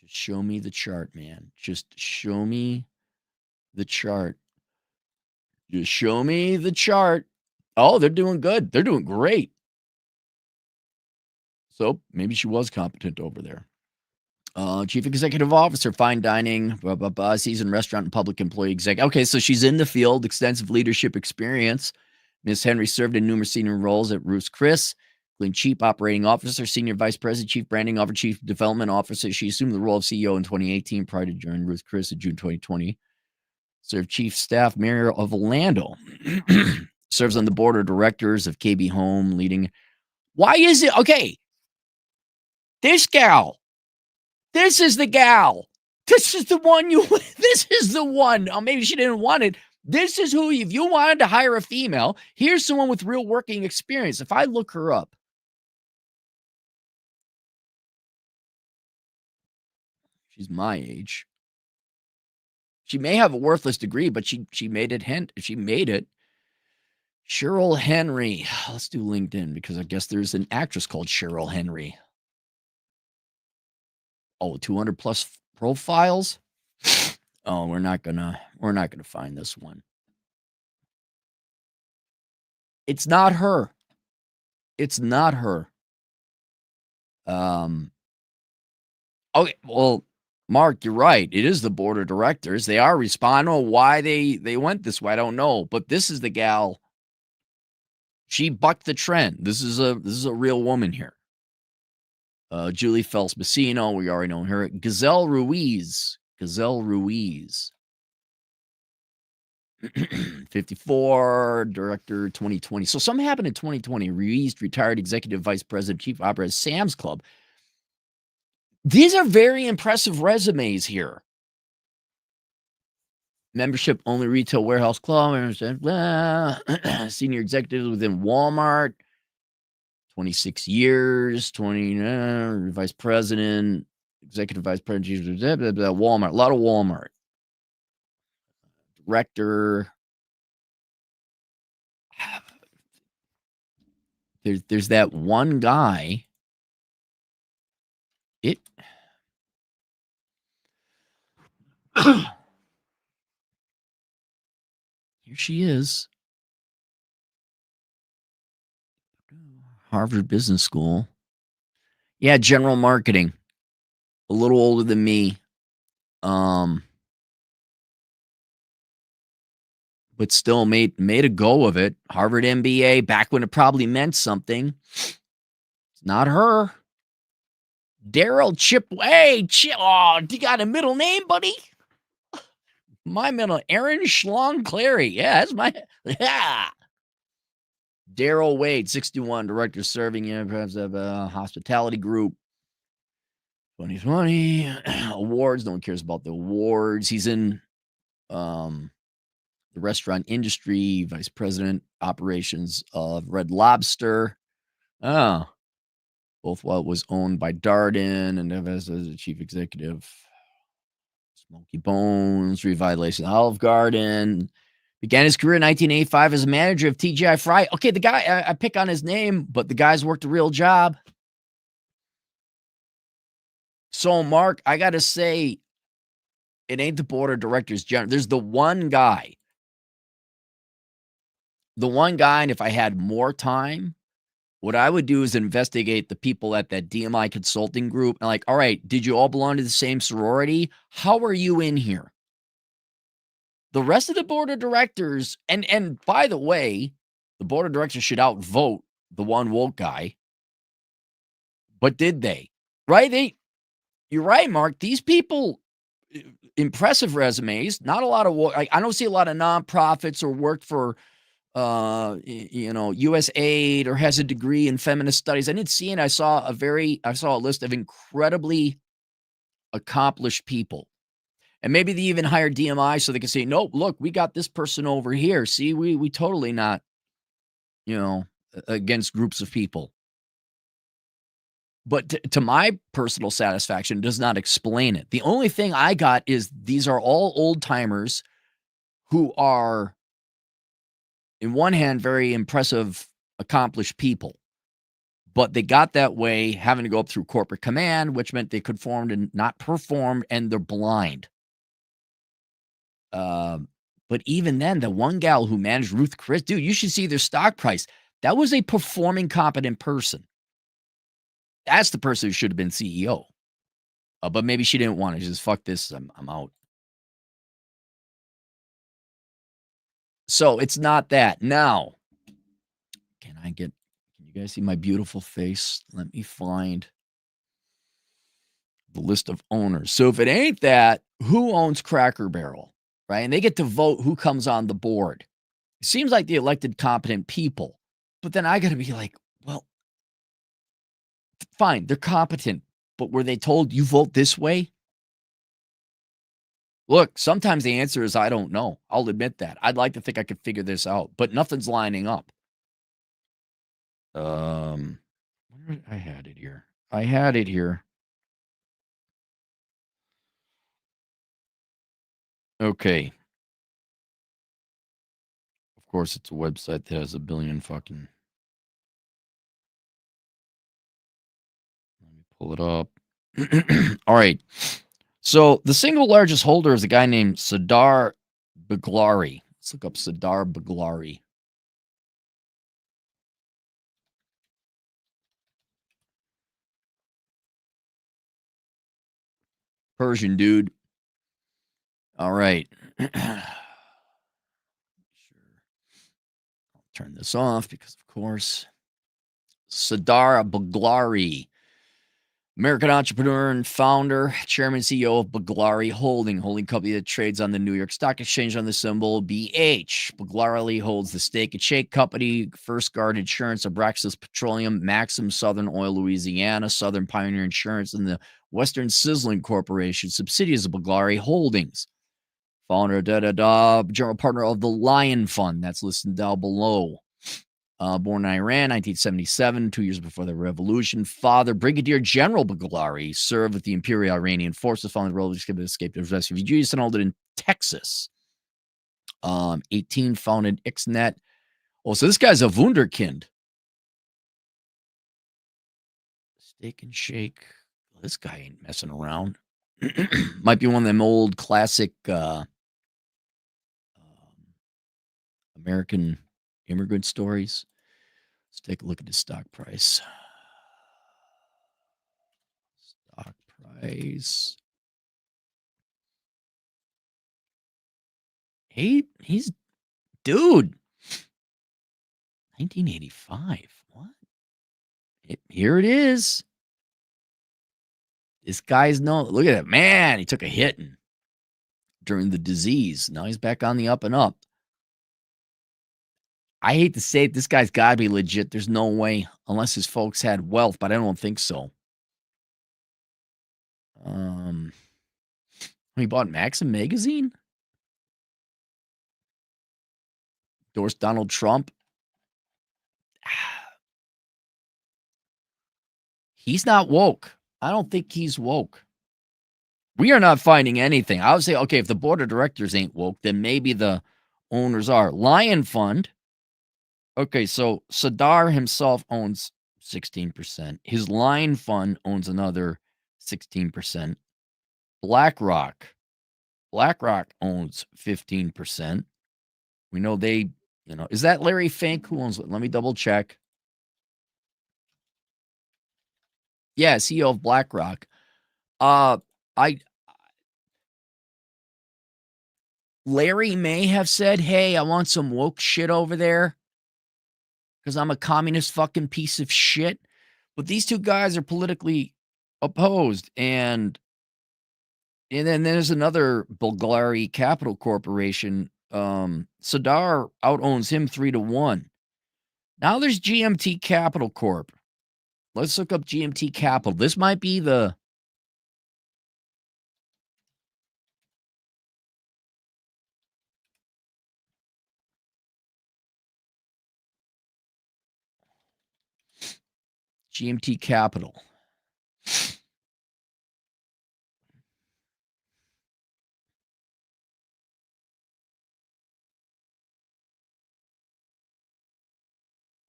Just show me the chart, man. Just show me the chart. Just show me the chart. Oh, they're doing good. They're doing great. So maybe she was competent over there. Chief executive officer, fine dining, seasoned restaurant and public employee exec. Okay, so she's in the field, extensive leadership experience. Ms. Henry served in numerous senior roles at Ruth's Chris, including chief operating officer, senior vice president, chief branding officer, chief development officer. She assumed the role of CEO in 2018 prior to joining Ruth's Chris in June 2020. Served chief staff, mayor of Orlando. Serves on the board of directors of KB Home, leading. Why is it? Okay, this gal. This is the gal. This is the one this is the one. Oh, maybe she didn't want it. This is who, if you wanted to hire a female, here's someone with real working experience. If I look her up, she's my age. She may have a worthless degree, but she made it. She made it. Cheryl Henry. Let's do LinkedIn because I guess there's an actress called Cheryl Henry. Oh, 200 plus profiles. Oh, we're not gonna find this one. It's not her. It's not her. Okay, well, Mark, you're right. It is the board of directors. They are responsible. Why they went this way, I don't know. But this is the gal. She bucked the trend. This is a real woman here. Julie Phelps Messino, we already know her. Gazelle Ruiz. Gazelle Ruiz. 54, director 2020. So something happened in 2020. Ruiz retired executive vice president, chief operator Sam's Club. These are very impressive resumes here. Membership only retail warehouse club. Senior executive within Walmart. 26 years. 20 vice president, executive vice president, Walmart. A lot of Walmart. Director. There's that one guy. It. Here she is. Harvard Business School. Yeah, general marketing. A little older than me. But still made a go of it. Harvard MBA back when it probably meant something. It's not her. Daryl Chipway. Oh, you got a middle name, buddy? My middle, Aaron Schlong Clary. Yeah, that's my, yeah. Daryl Wade, 61, director serving perhaps of a hospitality group. 2020 awards. No one cares about the awards. He's in the restaurant industry, vice president operations of Red Lobster. Oh, both what was owned by Darden and as a chief executive. Smoky Bones, revitalization Olive Garden. Began his career in 1985 as a manager of TGI Fridays. Okay, the guy, I pick on his name, but the guy's worked a real job. So, Mark, I got to say, it ain't the board of directors general. There's the one guy. And if I had more time, what I would do is investigate the people at that DMI consulting group. And like, all right, did you all belong to the same sorority? How are you in here? The rest of the board of directors, and by the way, the board of directors should outvote the one woke guy. But did they? Right? You're right, Mark. These people, impressive resumes. Not a lot of woke. I don't see a lot of nonprofits or worked for USAID or has a degree in feminist studies. I didn't see it. I saw a list of incredibly accomplished people. And maybe they even hire DMI so they can say, nope, look, we got this person over here. See, we totally not, against groups of people. But to my personal satisfaction, does not explain it. The only thing I got is these are all old timers who are, in one hand, very impressive, accomplished people. But they got that way having to go up through corporate command, which meant they conformed and not performed, and they're blind. But even then, the one gal who managed Ruth Chris, dude, you should see their stock price. That was a performing, competent person. That's the person who should have been CEO. But maybe she didn't want to. Just fuck this. I'm out. So it's not that. Now, can you guys see my beautiful face? Let me find the list of owners. So if it ain't that, who owns Cracker Barrel? Right? And they get to vote who comes on the board. It seems like the elected competent people. But then I got to be like, well, fine, they're competent. But were they told you vote this way? Look, sometimes the answer is I don't know. I'll admit that. I'd like to think I could figure this out, but nothing's lining up. I had it here. Okay. Of course, it's a website that has a billion fucking. Let me pull it up. All right. So the single largest holder is a guy named Sardar Baglari. Let's look up Sardar Baglari. Persian dude. All right. Sure. I'll turn this off because, of course, Sadar Baglari, American entrepreneur and founder, chairman, CEO of Baglari holding company that trades on the New York Stock Exchange on the symbol BH. Baglari holds the Steak and Shake Company, First Guard Insurance, Abraxas Petroleum, Maxim Southern Oil, Louisiana, Southern Pioneer Insurance, and the Western Sizzling Corporation, subsidiaries of Baglari Holdings. Founder, general partner of the Lion Fund. That's listed down below. Born in Iran, 1977, 2 years before the revolution. Father, Brigadier General Baglari, served with the Imperial Iranian Forces following the revolution, escaped as refugees and held it in Texas. 18, founded Ixnet. Oh, so this guy's a Wunderkind. Steak and Shake. This guy ain't messing around. Might be one of them old classic American immigrant stories. Let's take a look at the stock price. Stock price. He's dude. 1985. What? Here it is. This guy's look at it. Man, he took a hitting during the disease. Now he's back on the up and up. I hate to say it, this guy's got to be legit. There's no way, unless his folks had wealth, but I don't think so. He bought Maxim magazine? Endorsed Donald Trump? He's not woke. I don't think he's woke. We are not finding anything. I would say, okay, if the board of directors ain't woke, then maybe the owners are. Lion Fund. Okay, so Sadar himself owns 16%. His Lion Fund owns another 16%. BlackRock owns 15%. We know they, is that Larry Fink who owns it? Let me double check. Yeah, CEO of BlackRock. Larry may have said, "Hey, I want some woke shit over there because I'm a communist fucking piece of shit." But these two guys are politically opposed, and then there's another Bulgari Capital Corporation. Sadar outowns him 3-1. Now there's GMT Capital Corp. Let's look up GMT Capital. This might be the GMT Capital.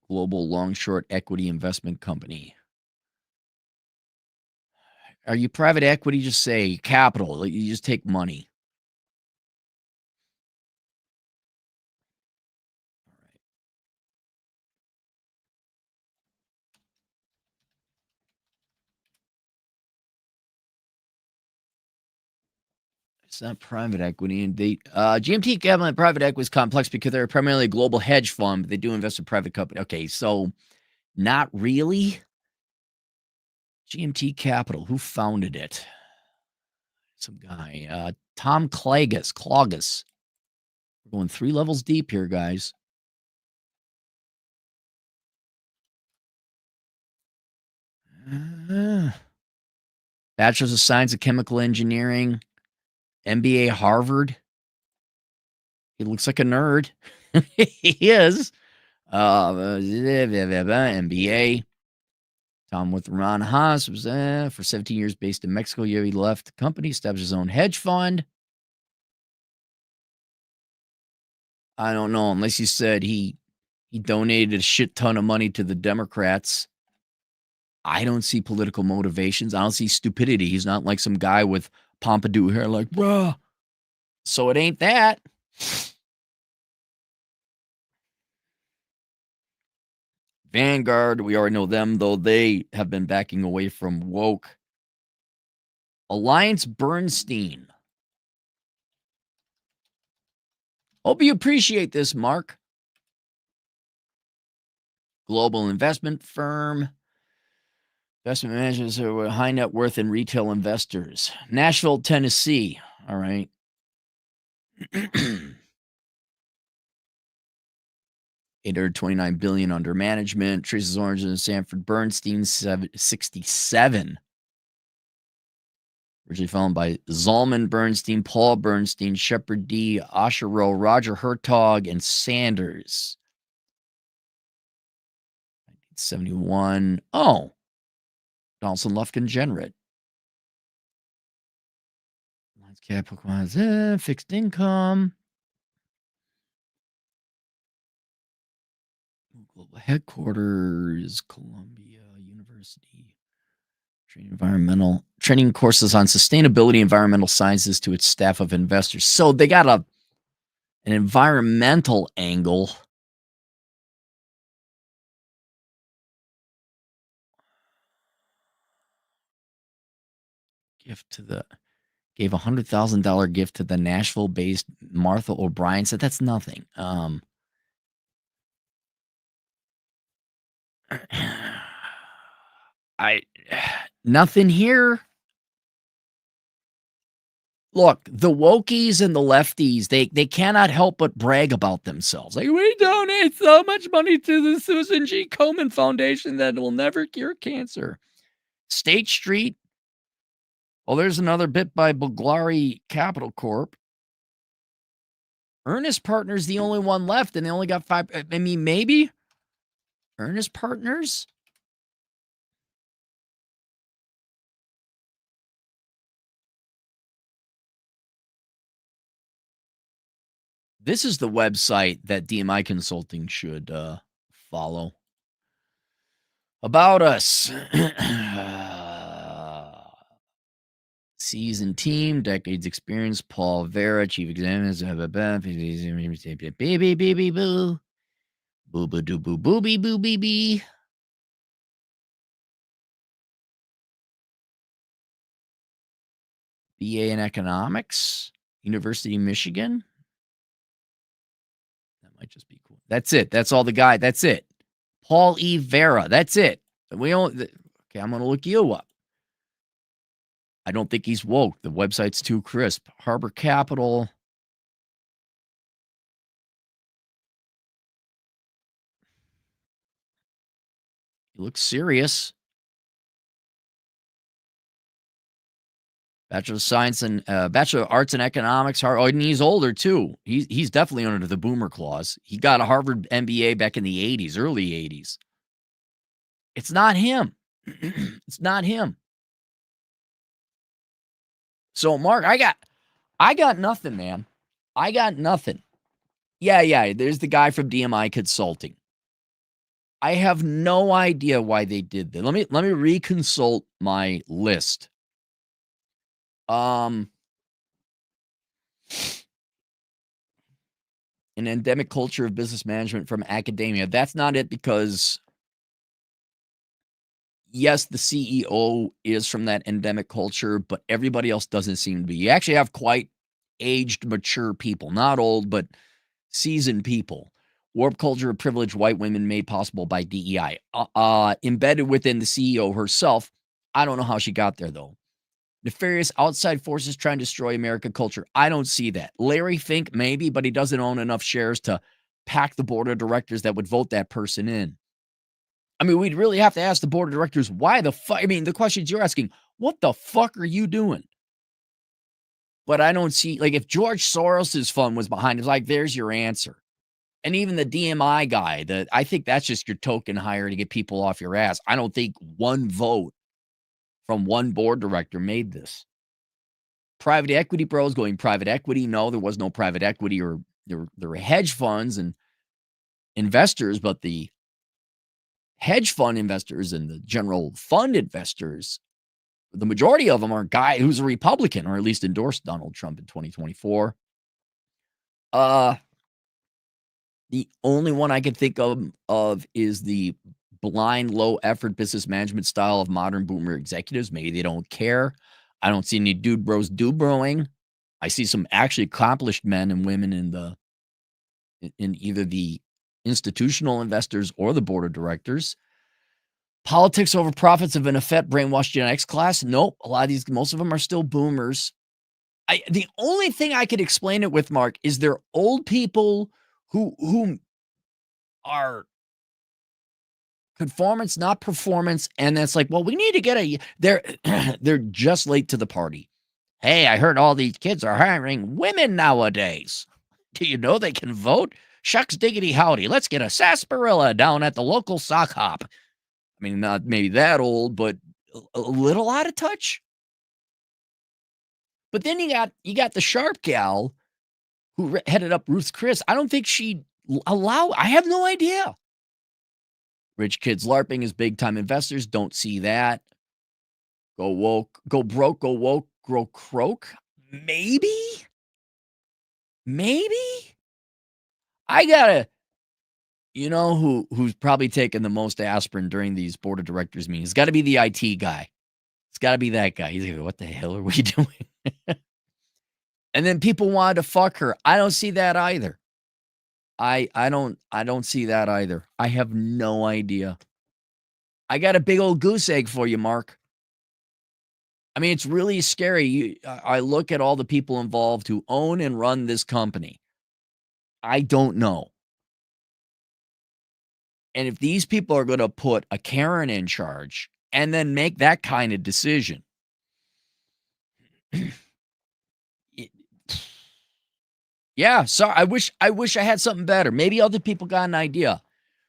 Global Long Short Equity Investment Company. Are you private equity? Just say capital. You just take money. It's not private equity. And GMT Capital and private equity is complex because they're primarily a global hedge fund, but they do invest in private company. Okay, so not really. GMT Capital, who founded it? Some guy, Tom Clogus. We're going 3 levels deep here, guys. Bachelor's of Science of Chemical Engineering, MBA Harvard. He looks like a nerd. He is. MBA. Tom with Ron Haas was for 17 years based in Mexico. He left the company, established his own hedge fund. I don't know, unless he said he donated a shit ton of money to the Democrats. I don't see political motivations. I don't see stupidity. He's not like some guy with pompadour hair like, bruh. So it ain't that. Vanguard, we already know them, though they have been backing away from woke. Alliance Bernstein. Hope you appreciate this, Mark. Global investment firm. Investment managers are high net worth and retail investors. Nashville, Tennessee. All right. 829 billion under management. Traces Orange and Sanford Bernstein, 67. Originally founded by Zalman Bernstein, Paul Bernstein, Shepard D., Osherow, Roger Hertog, and Sanders. 1971. Oh, Donaldson, Lufkin, Genrit. Capital, fixed income. Global headquarters, Columbia University. Training courses on sustainability, environmental sciences to its staff of investors. So they got an environmental angle. Gave $100,000 gift to the Nashville-based Martha O'Brien. Said that's nothing. Nothing here. Look, the wokies and the lefties, they cannot help but brag about themselves. Like, we donate so much money to the Susan G. Komen Foundation that it will never cure cancer. State Street. Oh, there's another bit by Bulgari Capital Corp. Ernest Partners, the only one left, and they only got 5. I mean, maybe Ernest Partners. This is the website that DMI Consulting should follow. About us. Seasoned team, decades experience, Paul Vera, chief examiner, baby, baby, boo. Boo, boo, doo, boo, booby, booby, bee. BA in economics, University of Michigan. That might just be cool. That's it. That's all the guy. That's it. Paul E. Vera. That's it. Okay, I'm going to look you up. I don't think he's woke. The website's too crisp. Harbor Capital. He looks serious. Bachelor of Science and Bachelor of Arts and Economics. And he's older too. He's definitely under the boomer clause. He got a Harvard MBA back in the 80s, early 80s. It's not him. It's not him. So, Mark, I got nothing, man. I got nothing. Yeah. There's the guy from DMI Consulting. I have no idea why they did that. Let me reconsult my list. An endemic culture of business management from academia. That's not it, because yes, the CEO is from that endemic culture, but everybody else doesn't seem to be. You actually have quite aged, mature people, not old, but seasoned people. Warped culture of privileged white women made possible by DEI. Embedded within the CEO herself. I don't know how she got there, though. Nefarious outside forces trying to destroy American culture. I don't see that. Larry Fink, maybe, but he doesn't own enough shares to pack the board of directors that would vote that person in. I mean, we'd really have to ask the board of directors, why the fuck? I mean, the questions you're asking, what the fuck are you doing? But I don't see, like, if George Soros's fund was behind it, like, there's your answer. And even the DMI guy, I think that's just your token hire to get people off your ass. I don't think one vote from one board director made this. Private equity bros going private equity. No, there was no private equity, or there were hedge funds and investors, but the hedge fund investors and the general fund investors, the majority of them are a guy who's a Republican, or at least endorsed Donald Trump in 2024. The only one I can think of is the blind, low effort business management style of modern boomer executives. Maybe they don't care. I don't see any dude bros do broing. I see some actually accomplished men and women in either the institutional investors or the board of directors. Politics over profits have been a fat brainwashed Gen X class. Nope. A lot of these, most of them are still boomers. The only thing I could explain it with, Mark, is they're old people who are conformance, not performance. And that's like, well, we need to get they're they're just late to the party. Hey, I heard all these kids are hiring women nowadays. Do you know they can vote? Shucks diggity howdy. Let's get a sarsaparilla down at the local sock hop. I mean, not maybe that old, but a little out of touch. But then you got the sharp gal who headed up Ruth's Chris. I don't think she'd allow. I have no idea. Rich kids LARPing as big time investors. Don't see that. Go woke, go broke, go woke, grow croak. Maybe. I gotta. You know who's probably taken the most aspirin during these board of directors meetings? It's got to be the IT guy. It's got to be that guy. He's like, what the hell are we doing? And then people wanted to fuck her. I don't see that either. I don't see that either. I have no idea. I got a big old goose egg for you, Mark. I mean, it's really scary. I look at all the people involved who own and run this company. I don't know. And if these people are going to put a Karen in charge and then make that kind of decision, yeah, sorry. I wish I had something better. Maybe other people got an idea.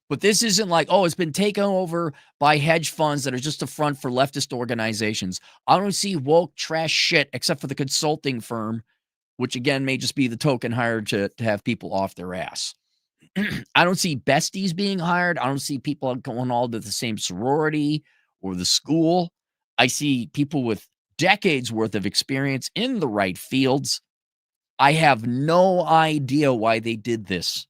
But this isn't like, oh, it's been taken over by hedge funds that are just a front for leftist organizations. I don't see woke trash shit except for the consulting firm, which again may just be the token hired to have people off their ass. I don't see besties being hired. I don't see people going all to the same sorority or the school. I see people with decades worth of experience in the right fields. I have no idea why they did this.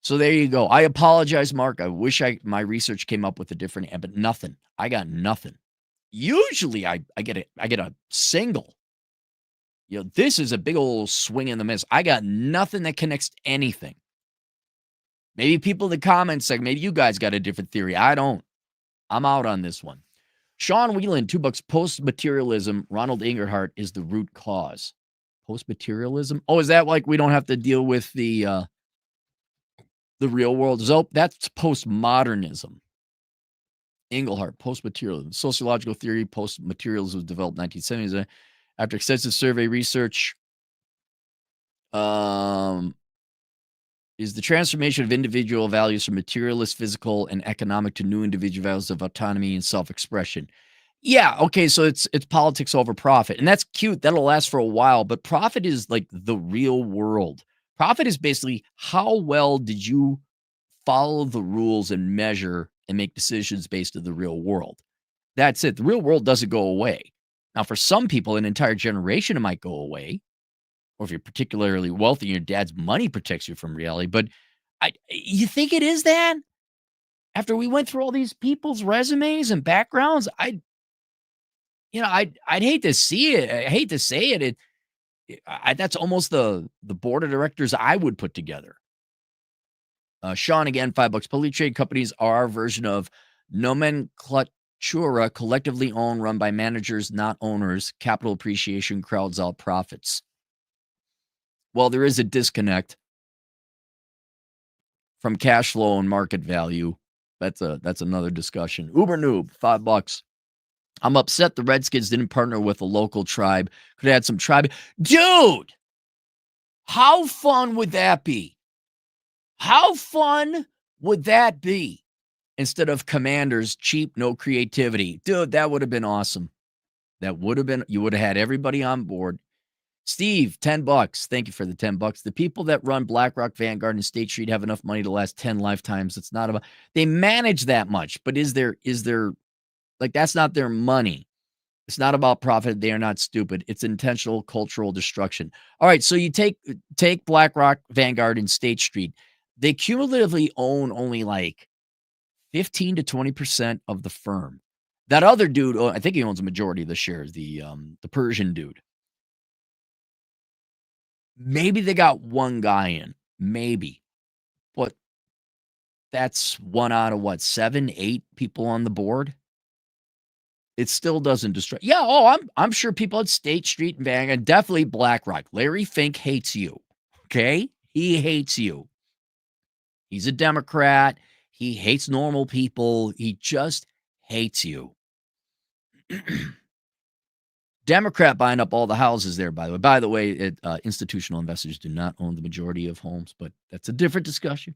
So there you go. I apologize, Mark. I wish my research came up with a different, but nothing. I got nothing. Usually I get a single. You know, this is a big old swing and the miss. I got nothing that connects to anything. Maybe people in the comments like, maybe you guys got a different theory. I don't. I'm out on this one. Sean Whelan, $2. Post-materialism. Ronald Ingerhart is the root cause. Post-materialism? Oh, is that like we don't have to deal with the real world? So that's postmodernism. Inglehart, post-materialism. Sociological theory, post-materialism was developed in the 1970s. After extensive survey research, is the transformation of individual values from materialist, physical, and economic to new individual values of autonomy and self-expression. Yeah, okay, so it's politics over profit. And that's cute. That'll last for a while, but profit is like the real world. Profit is basically how well did you follow the rules and measure and make decisions based on the real world. That's it. The real world doesn't go away. Now, for some people, an entire generation, it might go away. Or if you're particularly wealthy, your dad's money protects you from reality. But you think it is that? After we went through all these people's resumes and backgrounds, I'd hate to see it. I hate to say it. That's almost the board of directors I would put together. Sean, again, $5. Publicly traded companies are our version of nomenclatura, collectively owned, run by managers, not owners. Capital appreciation crowds out profits. Well, there is a disconnect from cash flow and market value. That's another discussion. Uber Noob, $5. I'm upset the Redskins didn't partner with a local tribe. Could have had some tribe. Dude, how fun would that be? How fun would that be? Instead of Commanders, cheap, no creativity. Dude, that would have been awesome. That would have been, you would have had everybody on board. Steve, $10. Thank you for the $10. The people that run BlackRock, Vanguard, and State Street have enough money to last 10 lifetimes. It's not about, they manage that much, but is there, like, that's not their money. It's not about profit. They are not stupid. It's intentional cultural destruction. All right. So you take BlackRock, Vanguard, and State Street. They cumulatively own only like 15 to 20% of the firm. That other dude, I think he owns a majority of the shares, the Persian dude. Maybe they got one guy in, maybe, but that's 1 out of what, 7, 8 people on the board? It still doesn't destroy. Yeah, I'm sure people at State Street and Vanguard, definitely BlackRock. Larry Fink hates you, okay? He hates you. He's a Democrat. He hates normal people. He just hates you. Democrat buying up all the houses there, by the way. By the way, institutional investors do not own the majority of homes, but that's a different discussion.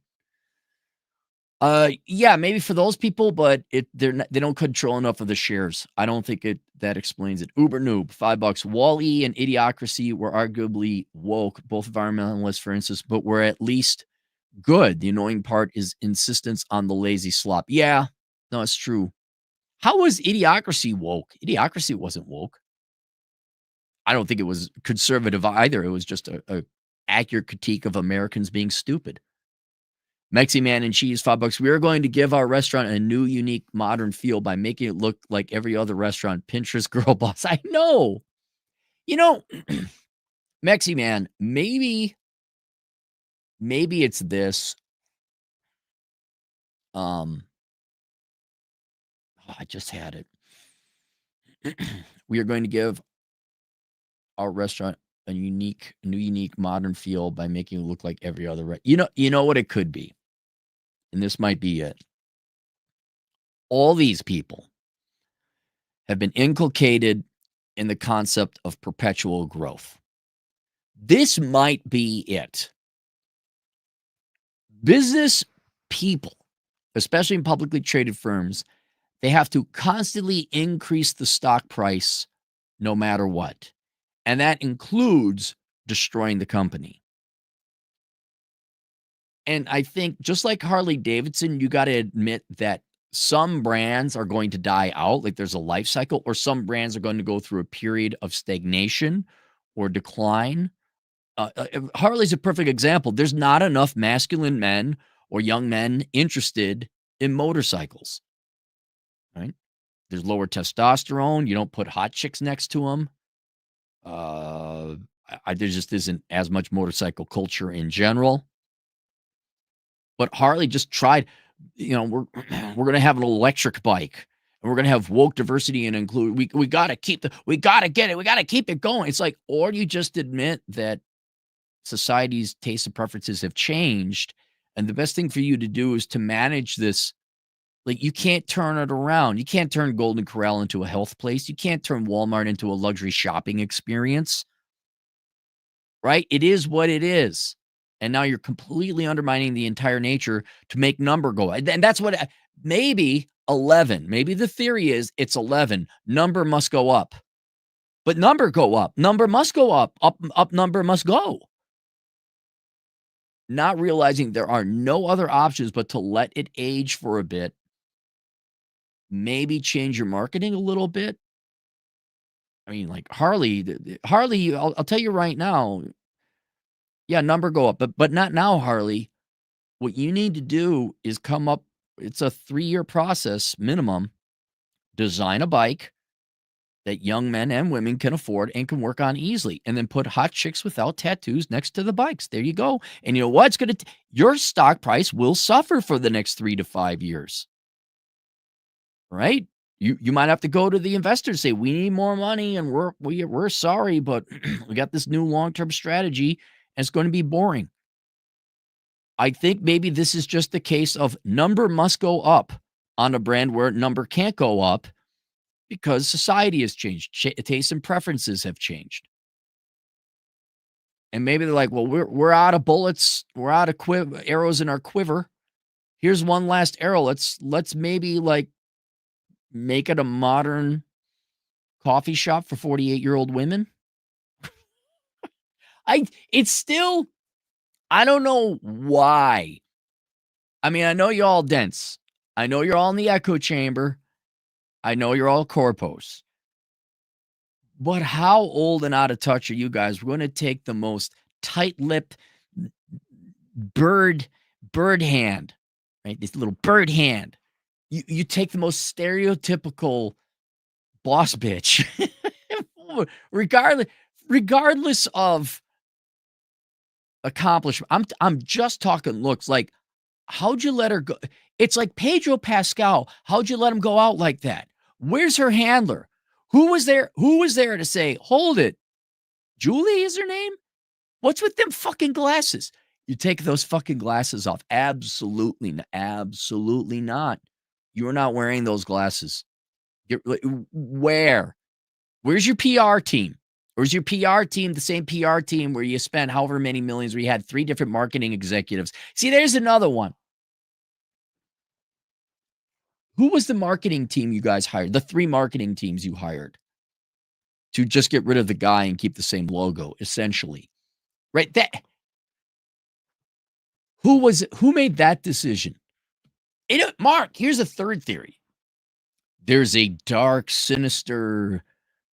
Yeah, maybe for those people, but they don't control enough of the shares. I don't think that explains it. Uber noob, $5. Wall-E and Idiocracy were arguably woke, both environmentalists, for instance, but were at least good. The annoying part is insistence on the lazy slop. Yeah, no, it's true. How was Idiocracy woke? Idiocracy wasn't woke. I don't think it was conservative either. It was just a accurate critique of Americans being stupid. Mexi Man and Cheese, $5. We are going to give our restaurant a new, unique, modern feel by making it look like every other restaurant. Pinterest girl boss. I know. You know, Mexi Man, maybe it's this. I just had it. We are going to give our restaurant a new, unique, modern feel by making it look like every other. You know what it could be, and this might be it. All these people have been inculcated in the concept of perpetual growth. This might be it. Business people, especially in publicly traded firms, they have to constantly increase the stock price no matter what. And that includes destroying the company. And I think just like Harley Davidson, you got to admit that some brands are going to die out, like there's a life cycle, or some brands are going to go through a period of stagnation or decline. Harley's a perfect example. There's not enough masculine men or young men interested in motorcycles, right? There's lower testosterone. You don't put hot chicks next to them. There just isn't as much motorcycle culture in general. But Harley just tried, we're going to have an electric bike and we're going to have woke diversity and include, we got to keep we got to get it. We got to keep it going. It's like, or you just admit that society's tastes and preferences have changed. And the best thing for you to do is to manage this. Like, you can't turn it around. You can't turn Golden Corral into a health place. You can't turn Walmart into a luxury shopping experience, right? It is what it is. And now you're completely undermining the entire nature to make number go. And that's what, maybe 11. Maybe the theory is it's 11. Number must go up. But number go up. Number must go up. Up number must go. Not realizing there are no other options but to let it age for a bit. Maybe change your marketing a little bit. I mean, like Harley, I'll tell you right now, yeah, number go up, but not now, Harley. What you need to do is come up, it's a 3-year process minimum. Design a bike that young men and women can afford and can work on easily, and then put hot chicks without tattoos next to the bikes. There you go. And you know what? Your stock price will suffer for the next 3 to 5 years. Right? You might have to go to the investors and say, we need more money and we're sorry, but we got this new long-term strategy and it's going to be boring. I think maybe this is just the case of number must go up on a brand where number can't go up because society has changed. Tastes and preferences have changed. And maybe they're like, well, we're out of bullets. We're out of arrows in our quiver. Here's one last arrow. Let's maybe like make it a modern coffee shop for 48-year-old women. It's still, I don't know why. I mean, I know you're all dense. I know you're all in the echo chamber. I know you're all corpos. But how old and out of touch are you guys? We're going to take the most tight-lipped bird hand, right? This little bird hand. You take the most stereotypical boss bitch, regardless regardless of accomplishment. I'm just talking looks. Like, how'd you let her go? It's like Pedro Pascal. How'd you let him go out like that? Where's her handler? Who was there? Who was there to say, hold it? Julie is her name? What's with them fucking glasses? You take those fucking glasses off. Absolutely, absolutely not. You're not wearing those glasses. Where? Where's your PR team? Where's your PR team? The same PR team where you spent however many millions, where you had 3 different marketing executives. See, there's another one. Who was the marketing team you guys hired? The 3 marketing teams you hired to just get rid of the guy and keep the same logo, essentially. Right? Who made that decision? Mark, here's a third theory. There's a dark, sinister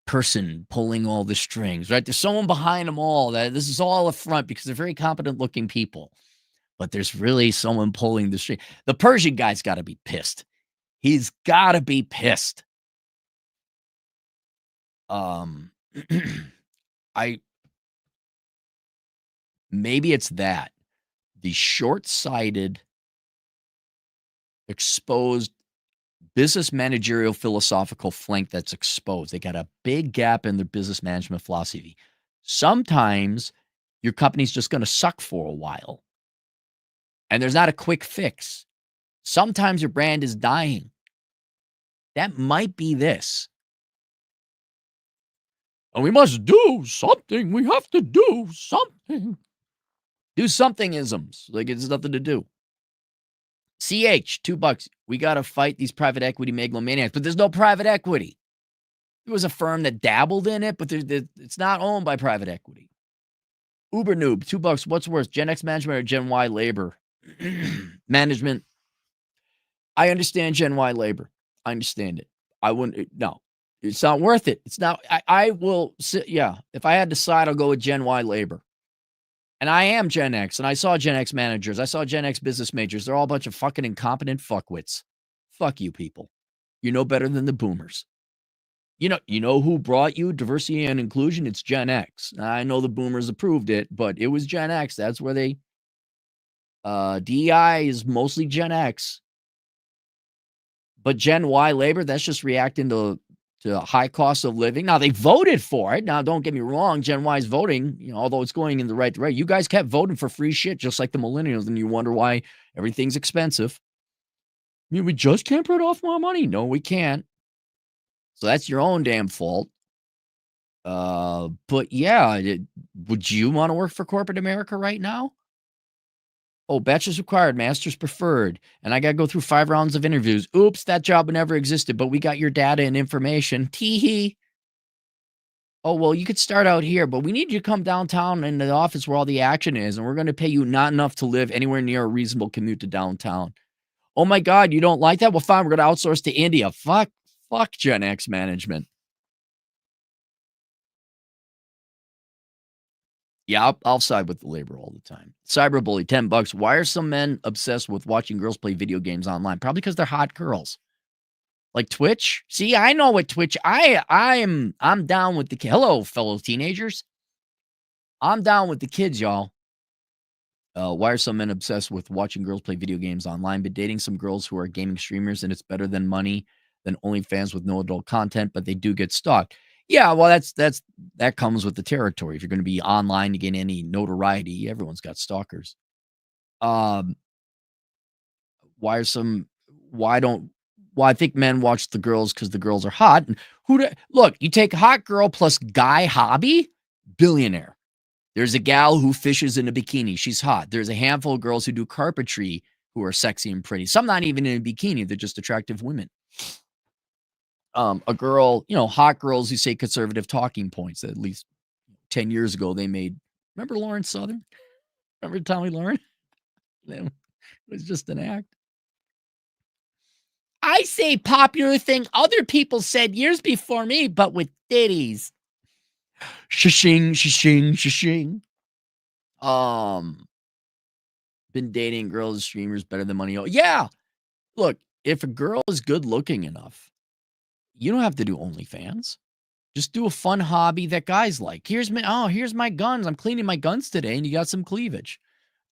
person pulling all the strings, right? There's someone behind them all. That this is all a front because they're very competent looking people. But there's really someone pulling the string. The Persian guy's got to be pissed. He's got to be pissed. I maybe it's that. The short-sighted, exposed business managerial philosophical flank that's exposed. They got a big gap in their business management philosophy. Sometimes your company's just going to suck for a while, and there's not a quick fix. Sometimes your brand is dying. That might be this. And we must do something. We have to do something. Do something-isms. Like it's nothing to do. CH, $2. We got to fight these private equity megalomaniacs, but there's no private equity. There was a firm that dabbled in it, but it's not owned by private equity. Uber Noob, $2. What's worse, Gen X management or Gen Y labor? Management. I understand Gen Y labor. I understand it. I wouldn't, no, it's not worth it. It's not, I will sit, yeah. If I had to decide, I'll go with Gen Y labor. And I am Gen X, and I saw Gen X managers. I saw Gen X business majors. They're all a bunch of fucking incompetent fuckwits. Fuck you people. You know better than the boomers. You know who brought you diversity and inclusion? It's Gen X. I know the boomers approved it, but it was Gen X. That's where they DEI is mostly Gen X. But Gen Y labor, that's just reacting to high cost of living. Now, they voted for it. Now, don't get me wrong. Gen Y is voting, although it's going in the right direction. You guys kept voting for free shit, just like the millennials, and you wonder why everything's expensive. I mean, we just can't put off more money. No, we can't. So that's your own damn fault. But yeah, would you want to work for corporate America right now? Oh, bachelor's required, master's preferred. And I got to go through 5 rounds of interviews. Oops, that job never existed, but we got your data and information. Tee-hee. Oh, well, you could start out here, but we need you to come downtown in the office where all the action is, and we're going to pay you not enough to live anywhere near a reasonable commute to downtown. Oh my God, you don't like that? Well, fine, we're going to outsource to India. Fuck Gen X management. Yeah, I'll side with the labor all the time. Cyberbully, $10. Why are some men obsessed with watching girls play video games online? Probably because they're hot girls. Like Twitch. See, I know what Twitch. I'm down with the hello, fellow teenagers. I'm down with the kids, y'all. Why are some men obsessed with watching girls play video games online? Been dating some girls who are gaming streamers, and it's better than money than OnlyFans with no adult content, but they do get stalked. Yeah, well, that comes with the territory. If you're going to be online to gain any notoriety, everyone's got stalkers. Why I think men watch the girls because the girls are hot. And look, you take hot girl plus guy hobby, billionaire. There's a gal who fishes in a bikini. She's hot. There's a handful of girls who do carpentry who are sexy and pretty. Some not even in a bikini. They're just attractive women. A girl, hot girls who say conservative talking points. At least 10 years ago, they made. Remember Lauren Southern? Remember Tommy Lauren? It was just an act. I say popular thing other people said years before me, but with titties. Shishing, shishing, shishing. Been dating girls, streamers, better than money. Yeah. Look, if a girl is good looking enough, you don't have to do OnlyFans. Just do a fun hobby that guys like. Here's my guns. I'm cleaning my guns today, and you got some cleavage.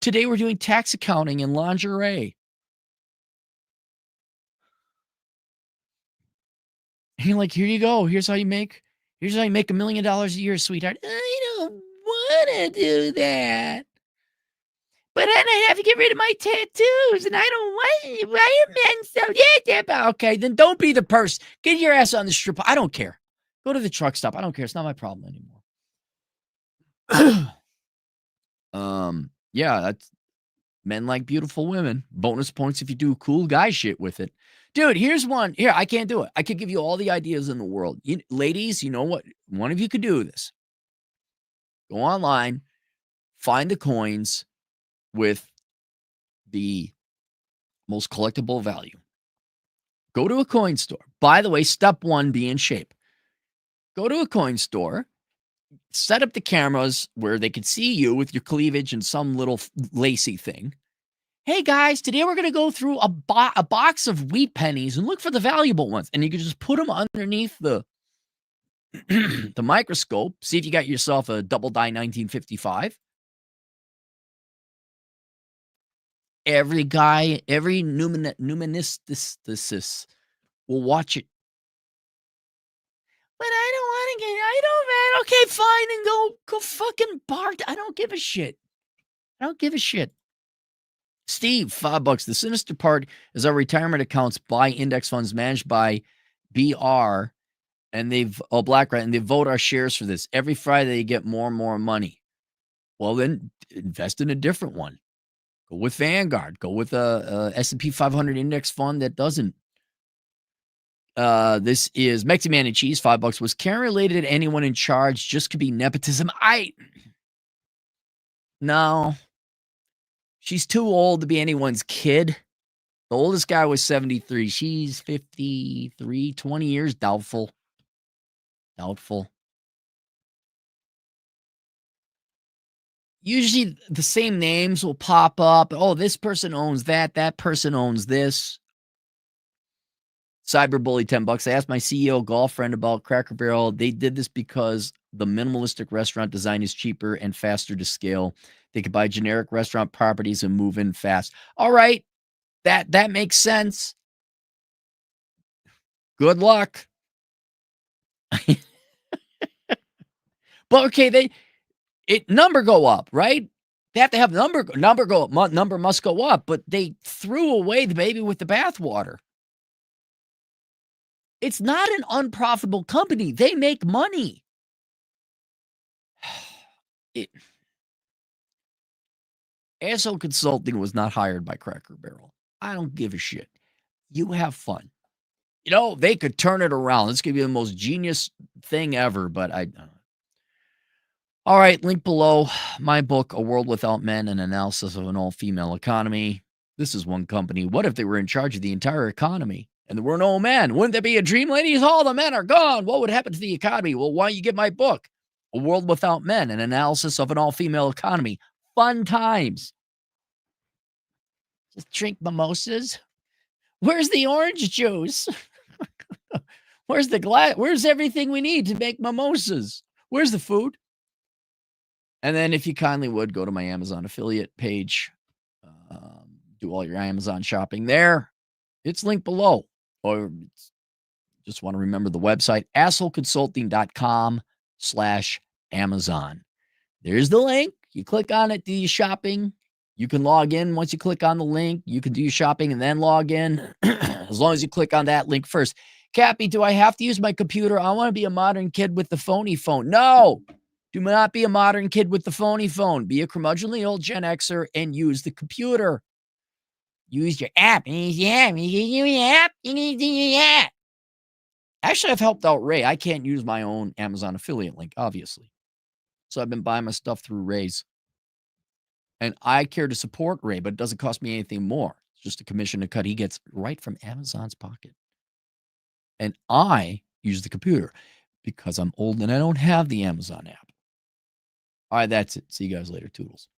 Today we're doing tax accounting and lingerie. And you're like, here you go. Here's how you make $1 million a year, sweetheart. I don't want to do that. But then I have to get rid of my tattoos, and I don't want. Why are men so? Okay, then don't be the person. Get your ass on the strip. I don't care. Go to the truck stop. I don't care. It's not my problem anymore. Yeah, that's men like beautiful women. Bonus points if you do cool guy shit with it. Dude, here's one. Here, I can't do it. I could give you all the ideas in the world. Ladies, you know what? One of you could do this. Go online, find the coins with the most collectible value. Go to a coin store. By the way, step one, be in shape. Go to a coin store, set up the cameras where they could see you with your cleavage and some little lacy thing. Hey guys, today we're going to go through a box of wheat pennies and look for the valuable ones. And you can just put them underneath the the microscope. See if you got yourself a double die 1955. Every guy, every numismaticist will watch it. But I don't want to get, I don't, man. Okay, fine, and go fucking bark. I don't give a shit. I don't give a shit. Steve, $5. The sinister part is our retirement accounts buy index funds managed by BR, and BlackRock, and they vote our shares for this. Every Friday they get more and more money. Well, then invest in a different one. Go with Vanguard. Go with a S&P 500 index fund that doesn't. This is Mexi Man and Cheese, $5. Was Karen related to anyone in charge? Just could be nepotism. No. She's too old to be anyone's kid. The oldest guy was 73. She's 53, 20 years. Doubtful. Usually the same names will pop up. Oh, this person owns that. That person owns this. Cyberbully, $10. I asked my CEO golf friend about Cracker Barrel. They did this because the minimalistic restaurant design is cheaper and faster to scale. They could buy generic restaurant properties and move in fast. All right. That makes sense. Good luck. But okay, number go up, right? They have to have number go up. Number must go up, but they threw away the baby with the bathwater. It's not an unprofitable company. They make money. Asshole Consulting was not hired by Cracker Barrel. I don't give a shit. You have fun. You know, they could turn it around. This could be the most genius thing ever, but I don't know. All right, link below my book, A World Without Men, an analysis of an all-female economy. This is one company. What if they were in charge of the entire economy and there were no men? Wouldn't that be a dream, ladies? All the men are gone. What would happen to the economy? Well, why don't you get my book, A World Without Men, an analysis of an all-female economy? Fun times. Just drink mimosas. Where's the orange juice? Where's the glass? Where's everything we need to make mimosas? Where's the food? And then if you kindly would, go to my Amazon affiliate page. Do all your Amazon shopping there. It's linked below. Or just want to remember the website, assholeconsulting.com/Amazon. There's the link. You click on it, do your shopping. You can log in. Once you click on the link, you can do your shopping and then log in. As long as you click on that link first. Cappy, do I have to use my computer? I want to be a modern kid with the phony phone. No. Do not be a modern kid with the phony phone. Be a curmudgeonly old Gen Xer and use the computer. Use your app. Actually, I've helped out Ray. I can't use my own Amazon affiliate link, obviously. So I've been buying my stuff through Ray's. And I care to support Ray, but it doesn't cost me anything more. It's just a commission to cut he gets right from Amazon's pocket. And I use the computer because I'm old and I don't have the Amazon app. All right, that's it. See you guys later. Toodles.